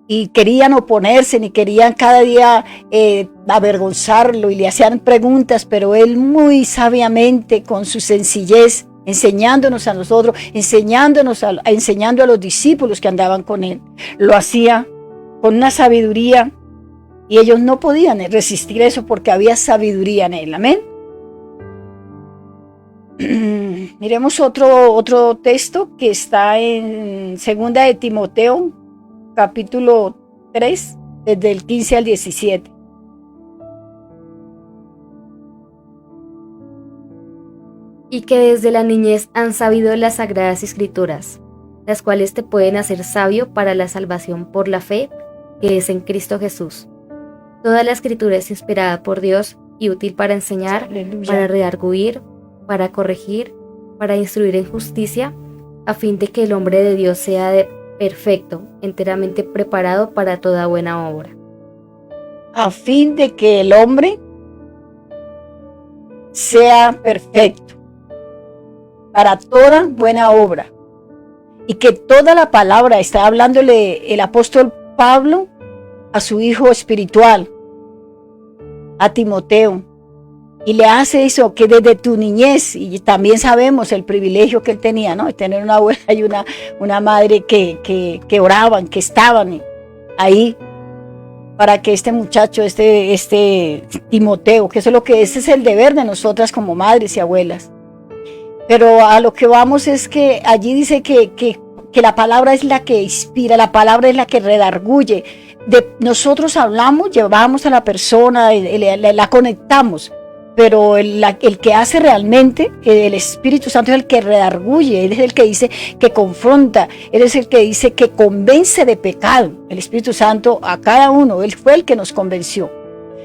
y querían oponerse, ni querían cada día avergonzarlo, y le hacían preguntas, pero él muy sabiamente, con su sencillez, enseñándonos a nosotros, enseñando a los discípulos que andaban con él, lo hacía con una sabiduría, y ellos no podían resistir eso porque había sabiduría en él. Amén. Miremos otro texto que está en 2 de Timoteo, capítulo 3, desde el 15 al 17. Y que desde la niñez han sabido las sagradas escrituras, las cuales te pueden hacer sabio para la salvación por la fe que es en Cristo Jesús. Toda la escritura es inspirada por Dios y útil para enseñar, Aleluya. para redarguir, para corregir, para instruir en justicia, a fin de que el hombre de Dios sea perfecto, enteramente preparado para toda buena obra. A fin de que el hombre sea perfecto para toda buena obra. Y que toda la palabra, está hablándole el apóstol Pablo a su hijo espiritual, a Timoteo, y le hace eso, que desde tu niñez, y también sabemos el privilegio que él tenía, ¿no? De tener una abuela y una madre que oraban, que estaban ahí para que este muchacho, este Timoteo, que eso es lo que ese es el deber de nosotras como madres y abuelas. Pero a lo que vamos es que allí dice que la palabra es la que inspira, la palabra es la que redarguye. Nosotros hablamos, llevamos a la persona, la conectamos, pero el que hace realmente, el Espíritu Santo es el que redarguye, Él es el que dice que confronta, Él es el que dice que convence de pecado. El Espíritu Santo a cada uno, Él fue el que nos convenció.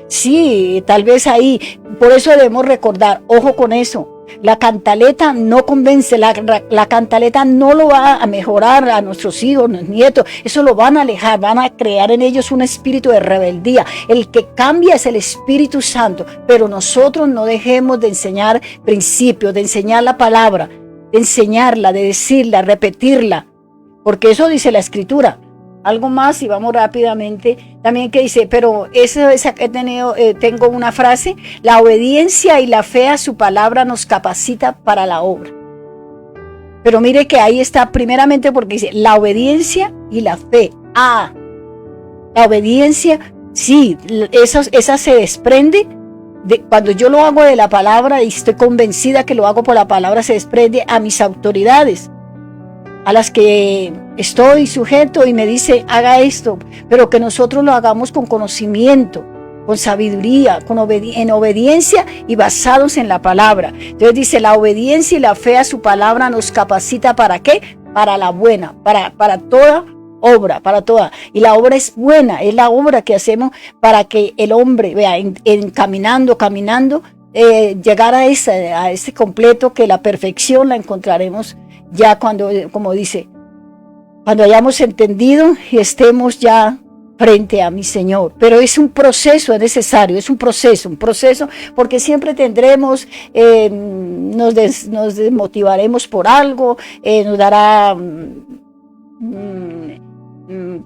Sí, tal vez ahí, por eso debemos recordar, ojo con eso. La cantaleta no convence, la cantaleta no lo va a mejorar a nuestros hijos, nietos, eso lo van a alejar, van a crear en ellos un espíritu de rebeldía. El que cambia es el Espíritu Santo, pero nosotros no dejemos de enseñar principios, de enseñar la palabra, de enseñarla, de decirla, repetirla, porque eso dice la Escritura. Algo más y vamos rápidamente, también que dice, pero tengo una frase, la obediencia y la fe a su palabra nos capacita para la obra. Pero mire que ahí está primeramente porque dice, la obediencia y la fe. La obediencia, sí, esa se desprende, cuando yo lo hago de la palabra y estoy convencida que lo hago por la palabra, se desprende a mis autoridades, a las que estoy sujeto y me dice, haga esto, pero que nosotros lo hagamos con conocimiento, con sabiduría, en obediencia y basados en la palabra. Entonces dice, la obediencia y la fe a su palabra nos capacita ¿para qué? Para la buena, para toda obra, para toda. Y la obra es buena, es la obra que hacemos para que el hombre, vea, caminando, llegar a ese completo, que la perfección la encontraremos ya cuando, como dice, cuando hayamos entendido y estemos ya frente a mi Señor. Pero es un proceso, es necesario, es un proceso, porque siempre tendremos, nos desmotivaremos por algo, nos dará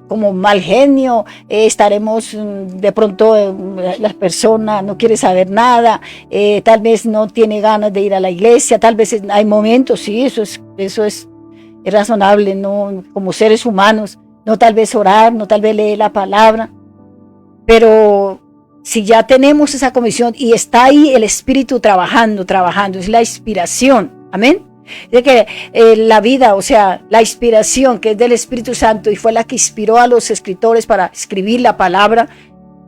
como mal genio, estaremos de pronto, la persona no quiere saber nada, tal vez no tiene ganas de ir a la iglesia, tal vez hay momentos, sí, eso es razonable, no, como seres humanos, no tal vez orar, no tal vez leer la palabra, pero si ya tenemos esa comisión y está ahí el Espíritu trabajando, es la inspiración, amén. De que la vida, o sea, la inspiración que es del Espíritu Santo y fue la que inspiró a los escritores para escribir la palabra,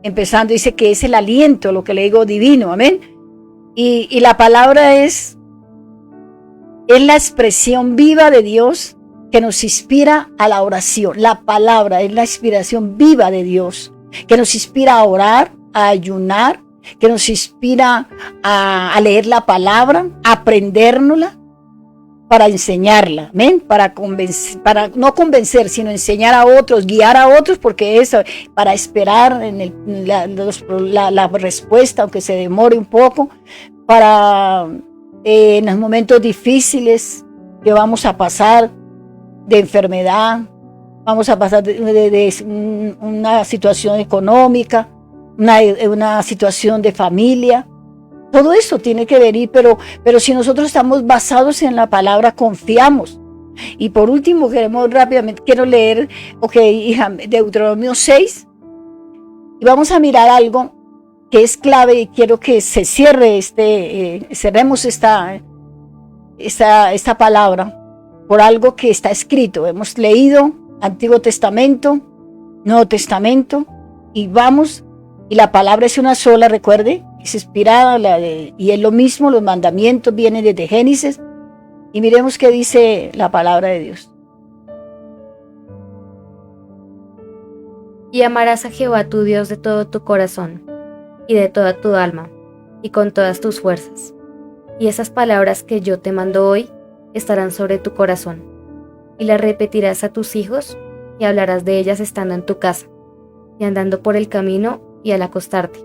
empezando dice que es el aliento, lo que le digo, divino, amén. Y la palabra es la expresión viva de Dios que nos inspira a la oración. La palabra es la inspiración viva de Dios que nos inspira a orar, a ayunar, que nos inspira a leer la palabra, a aprendérnosla, para enseñarla, amén, para no convencer, sino enseñar a otros, guiar a otros, porque es para esperar la respuesta, aunque se demore un poco, para en los momentos difíciles que vamos a pasar de enfermedad, vamos a pasar de una situación económica, una situación de familia. Todo eso tiene que venir, pero si nosotros estamos basados en la palabra, confiamos. Y por último, quiero leer, hija, Deuteronomio 6, y vamos a mirar algo que es clave, y quiero que se cierre cerremos esta palabra por algo que está escrito. Hemos leído Antiguo Testamento, Nuevo Testamento, y la palabra es una sola, recuerde, es inspirada, y es lo mismo, los mandamientos vienen desde Génesis, y miremos qué dice la palabra de Dios. Y amarás a Jehová tu Dios de todo tu corazón, y de toda tu alma, y con todas tus fuerzas. Y esas palabras que yo te mando hoy estarán sobre tu corazón, y las repetirás a tus hijos, y hablarás de ellas estando en tu casa, y andando por el camino, y al acostarte,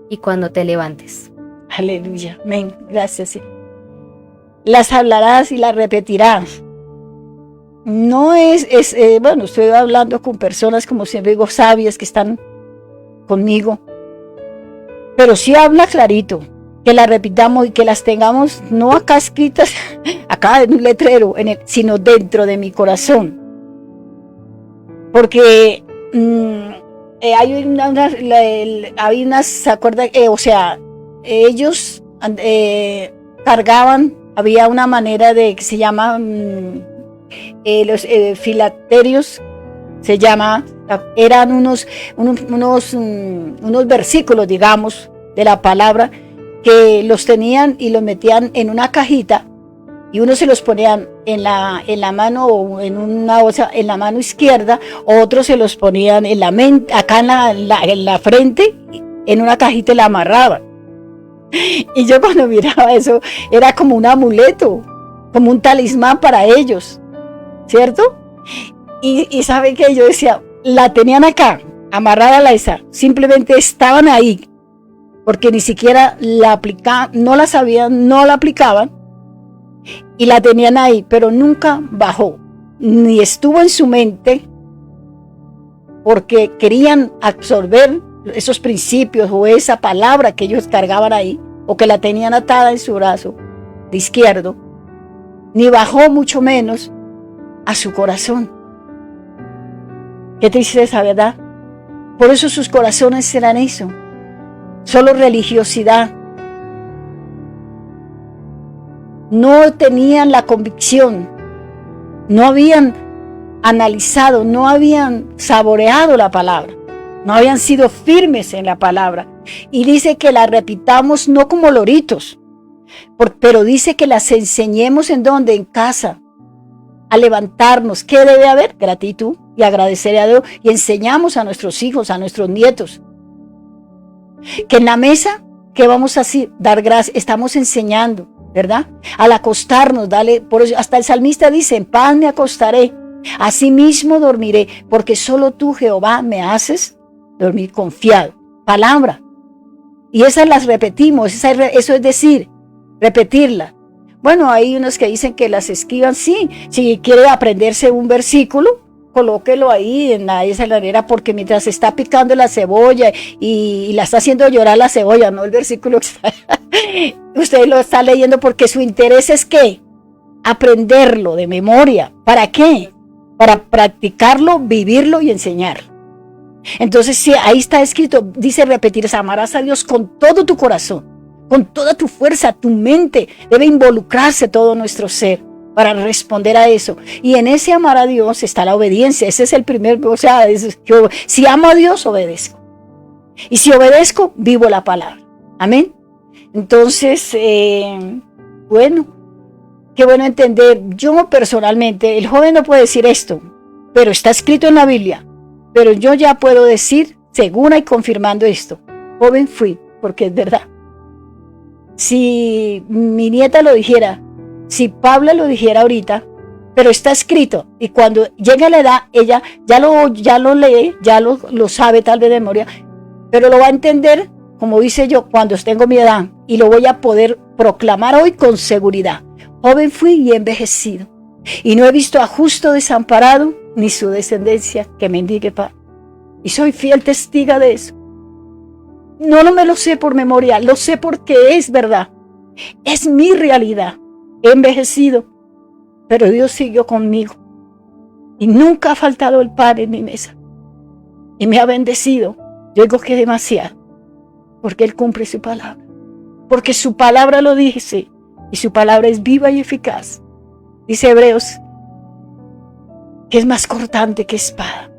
y cuando te levantes. Aleluya, amén, gracias. Las hablarás y las repetirás. No bueno, estoy hablando con personas, como siempre digo, sabias que están conmigo, pero sí habla clarito, que las repitamos y que las tengamos no acá escritas, acá en un letrero, sino dentro de mi corazón. Porque hay unas, ¿se acuerdan? Ellos cargaban, había una manera que se llama los filaterios, se llama, eran unos versículos, digamos, de la palabra, que los tenían y los metían en una cajita, y unos se los ponían en la mano, o en una bolsa en la mano izquierda, otros se los ponían en la mente, acá en la frente, en una cajita, y la amarraban. Y yo cuando miraba eso, era como un amuleto, como un talismán para ellos, ¿cierto? Y saben que yo decía, la tenían acá, amarrada a la esa, simplemente estaban ahí, porque ni siquiera la aplicaban, no la sabían, no la aplicaban, y la tenían ahí, pero nunca bajó, ni estuvo en su mente, porque querían absorber esos principios o esa palabra que ellos cargaban ahí, o que la tenían atada en su brazo de izquierdo, ni bajó mucho menos a su corazón. Qué tristeza, ¿verdad? Por eso sus corazones eran eso, solo religiosidad. No tenían la convicción, no habían analizado, no habían saboreado la palabra, no habían sido firmes en la palabra. Y dice que la repitamos no como loritos, pero dice que las enseñemos ¿en dónde? En casa, a levantarnos. ¿Qué debe haber? Gratitud y agradecer a Dios, y enseñamos a nuestros hijos, a nuestros nietos, que en la mesa, ¿qué vamos a hacer? Dar gracias, estamos enseñando, ¿verdad? Al acostarnos, por eso hasta el salmista dice, en paz me acostaré, asimismo dormiré, porque solo tú, Jehová, me haces dormir confiado. Palabra. Y esas las repetimos, eso es decir, repetirla. Bueno, hay unos que dicen que las esquivan, sí, si quiere aprenderse un versículo, colóquelo ahí en esa heladera, porque mientras está picando la cebolla y la está haciendo llorar la cebolla, no el versículo que está, usted lo está leyendo porque su interés es ¿qué? Aprenderlo de memoria. ¿Para qué? para practicarlo, vivirlo y enseñarlo. Entonces, sí, ahí está escrito, dice repetir, amarás a Dios con todo tu corazón, con toda tu fuerza, tu mente, debe involucrarse todo nuestro ser para responder a eso. Y en ese amar a Dios está la obediencia, ese es el primer, o sea, si amo a Dios, obedezco. Y si obedezco, vivo la palabra. Amén. Entonces, bueno, qué bueno entender. Yo personalmente, el joven no puede decir esto, pero está escrito en la Biblia. Pero yo ya puedo decir, segura y confirmando esto, joven fui, porque es verdad. Si mi nieta lo dijera, si Paula lo dijera ahorita, pero está escrito, y cuando llegue la edad, ella ya lo lee, ya lo sabe tal vez de memoria, pero lo va a entender, como dice yo, cuando tengo mi edad, y lo voy a poder proclamar hoy con seguridad. Joven fui y he envejecido, y no he visto a justo desamparado, ni su descendencia que mendigue pan. Y soy fiel testiga de eso. No me lo sé por memoria, lo sé porque es verdad. Es mi realidad. He envejecido, pero Dios siguió conmigo. Y nunca ha faltado el pan en mi mesa. Y me ha bendecido. Yo digo que demasiado. Porque Él cumple su palabra. Porque su palabra lo dice. Y su palabra es viva y eficaz. Dice Hebreos que es más cortante que espada,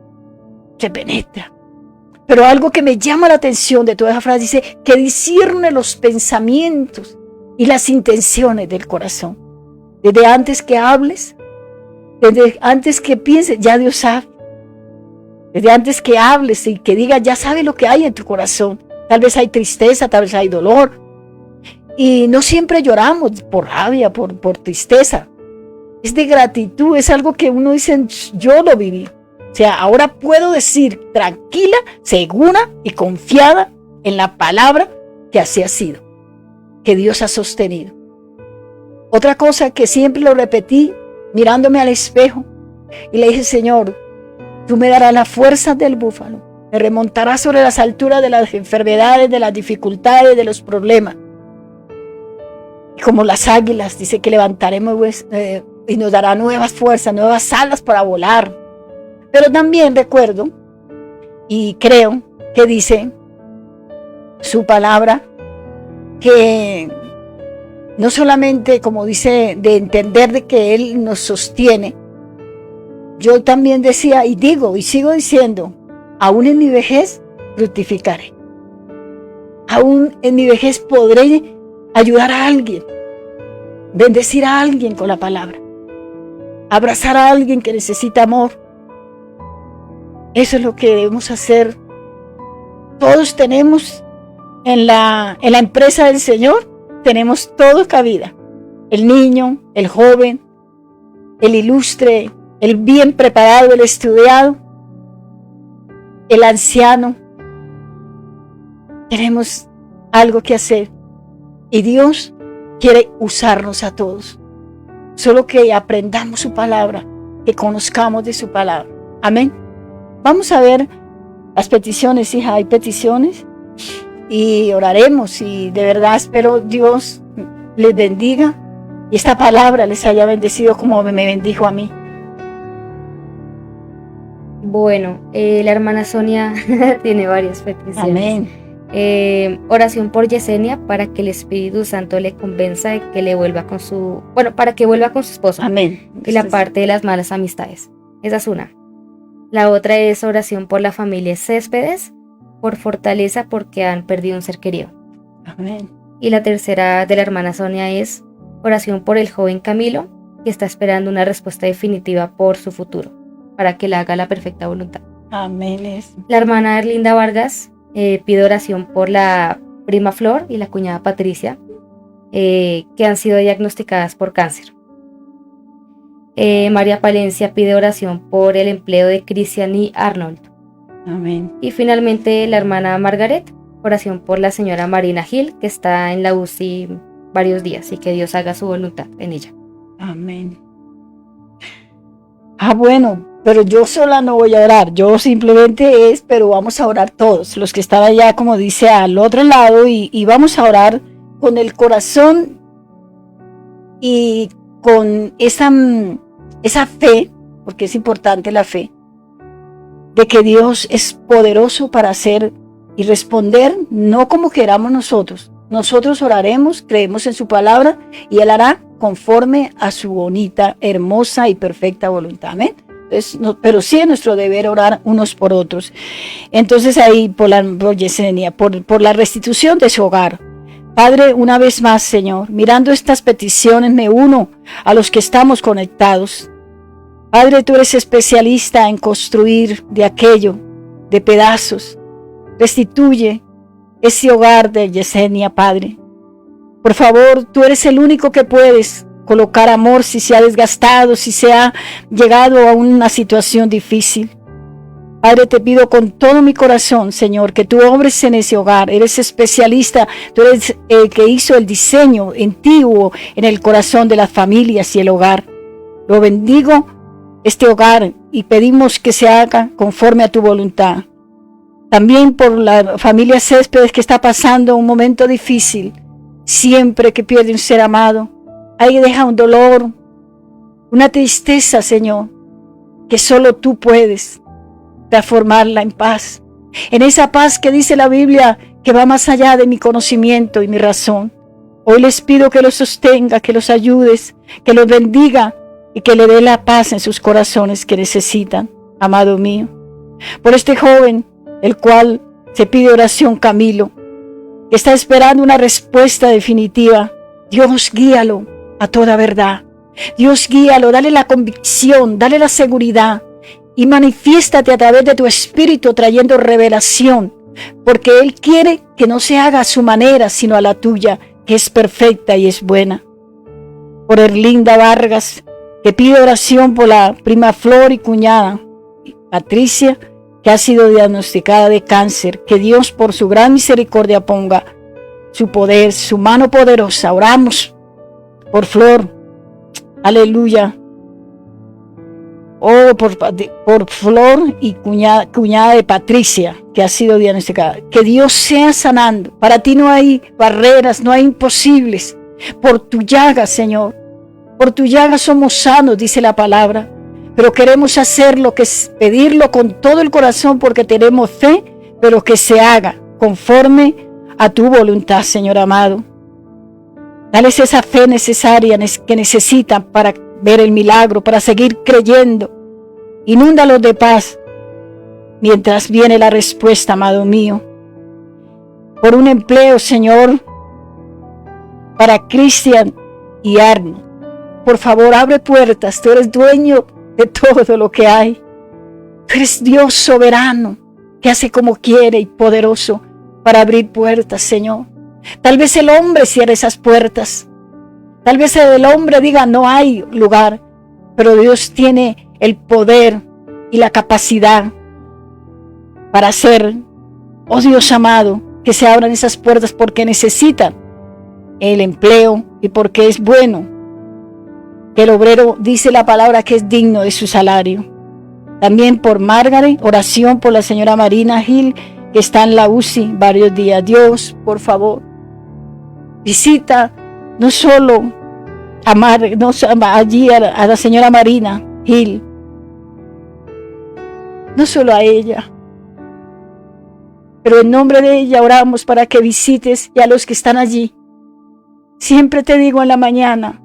se penetra. Pero algo que me llama la atención de toda esa frase dice que discierne los pensamientos y las intenciones del corazón. Desde antes que hables, desde antes que pienses, ya Dios sabe. Desde antes que hables y que digas, ya sabe lo que hay en tu corazón. Tal vez hay tristeza, tal vez hay dolor. Y no siempre lloramos por rabia, por tristeza. Es de gratitud, es algo que uno dice, yo lo viví. O sea, ahora puedo decir tranquila, segura y confiada en la palabra que así ha sido, que Dios ha sostenido. Otra cosa que siempre lo repetí, mirándome al espejo, y le dije, Señor, tú me darás las fuerzas del búfalo, me remontarás sobre las alturas de las enfermedades, de las dificultades, de los problemas. Y como las águilas, dice que levantaremos y nos dará nuevas fuerzas, nuevas alas para volar. Pero también recuerdo y creo que dice su palabra que no solamente, como dice, de entender de que Él nos sostiene, yo también decía y digo y sigo diciendo, aún en mi vejez fructificaré. Aún en mi vejez podré ayudar a alguien, bendecir a alguien con la palabra, abrazar a alguien que necesita amor. Eso es lo que debemos hacer. Todos tenemos en la empresa del Señor, tenemos todo cabida. El niño, el joven, el ilustre, el bien preparado, el estudiado, el anciano. Tenemos algo que hacer. Y Dios quiere usarnos a todos. Solo que aprendamos su palabra, que conozcamos de su palabra. Amén. Vamos a ver las peticiones, hija, hay peticiones. Y oraremos y de verdad espero Dios les bendiga y esta palabra les haya bendecido como me bendijo a mí. Bueno, la hermana Sonia tiene varias peticiones. Amén. Oración por Yesenia para que el Espíritu Santo le convenza de que le vuelva para que vuelva con su esposo. Amén. Y la parte de las malas amistades. Esa es una. La otra es oración por la familia Céspedes, por fortaleza porque han perdido un ser querido. Amén. Y la tercera de la hermana Sonia es oración por el joven Camilo, que está esperando una respuesta definitiva por su futuro, para que le haga la perfecta voluntad. Amén. La hermana Erlinda Vargas pide oración por la prima Flor y la cuñada Patricia, que han sido diagnosticadas por cáncer. María Palencia pide oración por el empleo de Cristian y Arnold. Amén. Y finalmente la hermana Margaret, oración por la señora Marina Gil, que está en la UCI varios días y que Dios haga su voluntad en ella. Amén. Bueno, pero yo sola no voy a orar, yo simplemente pero vamos a orar todos, los que están allá, como dice, al otro lado, y vamos a orar con el corazón y con esa fe, porque es importante la fe, de que Dios es poderoso para hacer y responder, no como queramos nosotros. Nosotros oraremos, creemos en su palabra y Él hará conforme a su bonita, hermosa y perfecta voluntad. Amén. Entonces, pero sí es nuestro deber orar unos por otros. Entonces ahí por Yesenia, por la restitución de su hogar. Padre, una vez más, Señor, mirando estas peticiones me uno a los que estamos conectados. Padre, tú eres especialista en construir de aquello, de pedazos. Restituye ese hogar de Yesenia, Padre. Por favor, tú eres el único que puedes colocar amor si se ha desgastado, si se ha llegado a una situación difícil. Padre, te pido con todo mi corazón, Señor, que tú obres en ese hogar. Eres especialista, tú eres el que hizo el diseño antiguo en el corazón de las familias y el hogar. Lo bendigo este hogar y pedimos que se haga conforme a tu voluntad. También por la familia Céspedes que está pasando un momento difícil. Siempre que pierde un ser amado, ahí deja un dolor, una tristeza, Señor, que solo tú puedes transformarla en paz. En esa paz que dice la Biblia que va más allá de mi conocimiento y mi razón. Hoy les pido que los sostenga, que los ayudes, que los bendiga y que le dé la paz en sus corazones que necesitan, amado mío. Por este joven, el cual se pide oración, Camilo, que está esperando una respuesta definitiva. Dios, guíalo a toda verdad. Dios, guíalo, dale la convicción, dale la seguridad y manifiéstate a través de tu espíritu trayendo revelación, porque Él quiere que no se haga a su manera, sino a la tuya, que es perfecta y es buena. Por Erlinda Vargas, que pide oración por la prima Flor y cuñada Patricia, que ha sido diagnosticada de cáncer. Que Dios por su gran misericordia ponga su poder, su mano poderosa. Oramos por Flor. Aleluya. Oh, por Flor y cuñada de Patricia, que ha sido diagnosticada. Que Dios sea sanando. Para ti no hay barreras, no hay imposibles. Por tu llaga, Señor. Por tu llaga somos sanos, dice la palabra. Pero queremos hacerlo, que es pedirlo con todo el corazón porque tenemos fe, pero que se haga conforme a tu voluntad, Señor amado. Dales esa fe necesaria que necesitan para ver el milagro, para seguir creyendo. Inúndalos de paz mientras viene la respuesta, amado mío. Por un empleo, Señor, para Cristian y Arno. Por favor, abre puertas. Tú eres dueño de todo lo que hay. Tú eres Dios soberano, que hace como quiere y poderoso para abrir puertas, Señor. Tal vez el hombre cierre esas puertas. Tal vez el hombre diga no hay lugar, pero Dios tiene el poder y la capacidad para hacer, oh Dios amado, que se abran esas puertas porque necesitan el empleo y porque es bueno. Que el obrero dice la palabra que es digno de su salario. También por Margaret, oración por la señora Marina Gil, que está en la UCI varios días. Dios, por favor, visita no solo allí a la señora Marina Gil, no solo a ella, pero en nombre de ella oramos para que visites y a los que están allí. Siempre te digo en la mañana,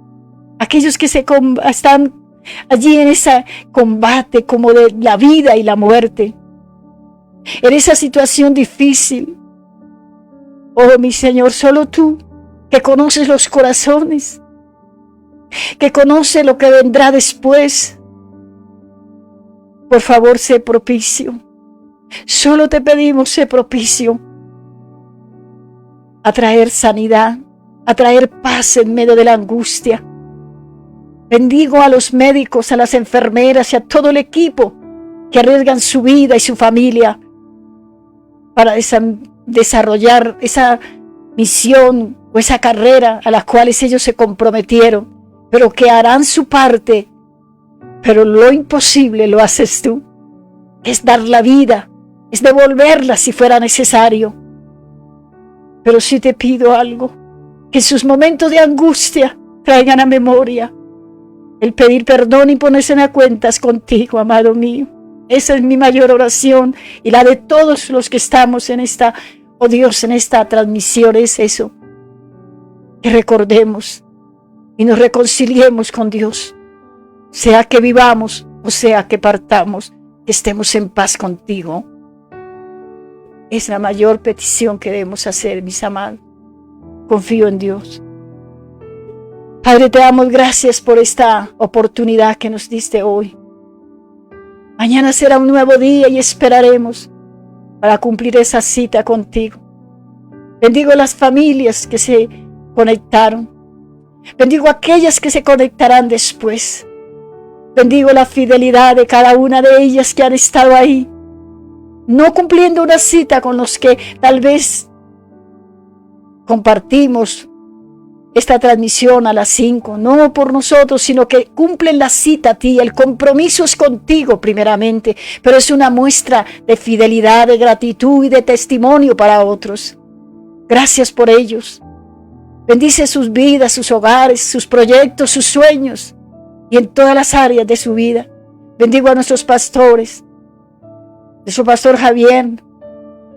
aquellos que están allí en ese combate como de la vida y la muerte, en esa situación difícil. Oh, mi Señor, solo tú, que conoces los corazones, que conoces lo que vendrá después. Por favor, sé propicio. Solo te pedimos, sé propicio a traer sanidad, a traer paz en medio de la angustia. Bendigo a los médicos, a las enfermeras y a todo el equipo que arriesgan su vida y su familia para desarrollar esa misión o esa carrera a la cual ellos se comprometieron, pero que harán su parte. Pero lo imposible lo haces tú, es dar la vida, es devolverla si fuera necesario. Pero sí te pido algo, que en sus momentos de angustia traigan a memoria el pedir perdón y ponerse a cuentas contigo, amado mío. Esa es mi mayor oración y la de todos los que estamos en esta, oh Dios, en esta transmisión es eso. Que recordemos y nos reconciliemos con Dios. Sea que vivamos o sea que partamos, que estemos en paz contigo. Es la mayor petición que debemos hacer, mis amados. Confío en Dios. Padre, te damos gracias por esta oportunidad que nos diste hoy. Mañana será un nuevo día y esperaremos para cumplir esa cita contigo. Bendigo las familias que se conectaron. Bendigo aquellas que se conectarán después. Bendigo la fidelidad de cada una de ellas que han estado ahí, no cumpliendo una cita con los que tal vez compartimos esta transmisión a las 5, no por nosotros, sino que cumplen la cita a ti. El compromiso es contigo primeramente, pero es una muestra de fidelidad, de gratitud y de testimonio para otros. Gracias por ellos. Bendice sus vidas, sus hogares, sus proyectos, sus sueños y en todas las áreas de su vida. Bendigo a nuestros pastores, nuestro pastor Javier,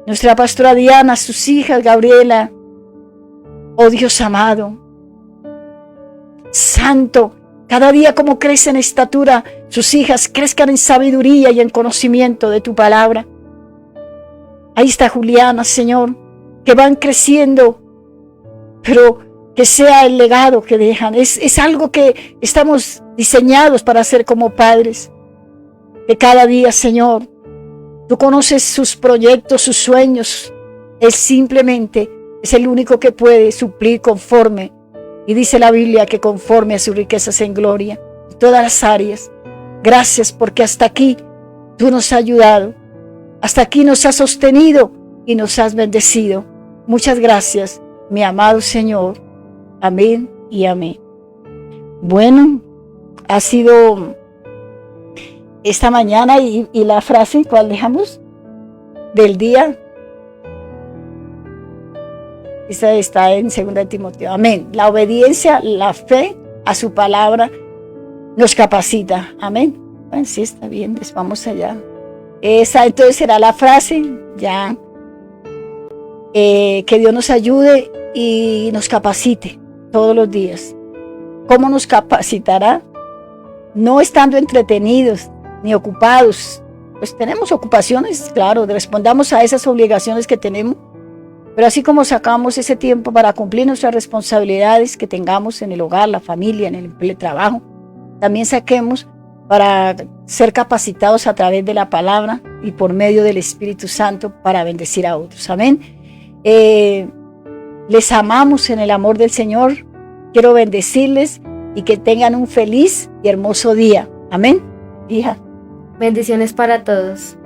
nuestra pastora Diana, sus hijas Gabriela. Oh Dios amado, santo, cada día como crecen en estatura, sus hijas crezcan en sabiduría y en conocimiento de tu palabra. Ahí está Juliana, Señor, que van creciendo, pero que sea el legado que dejan. Es algo que estamos diseñados para hacer como padres. Que cada día, Señor, tú conoces sus proyectos, sus sueños. Él simplemente es el único que puede suplir conforme. Y dice la Biblia que conforme a sus riquezas en gloria. En todas las áreas. Gracias porque hasta aquí tú nos has ayudado. Hasta aquí nos has sostenido y nos has bendecido. Muchas gracias, mi amado Señor. Amén y amén. Bueno, ha sido esta mañana y la frase, ¿cuál dejamos? Del día. Esta está en 2 Timoteo. Amén. La obediencia, la fe a su palabra nos capacita. Amén. Bueno, sí, está bien, pues vamos allá. Esa entonces será la frase, ya. Que Dios nos ayude y nos capacite todos los días. ¿Cómo nos capacitará? No estando entretenidos ni ocupados. Pues tenemos ocupaciones, claro, respondamos a esas obligaciones que tenemos. Pero así como sacamos ese tiempo para cumplir nuestras responsabilidades que tengamos en el hogar, la familia, en el trabajo, también saquemos para ser capacitados a través de la palabra y por medio del Espíritu Santo para bendecir a otros. Amén. Les amamos en el amor del Señor. Quiero bendecirles y que tengan un feliz y hermoso día. Amén. Hija. Bendiciones para todos.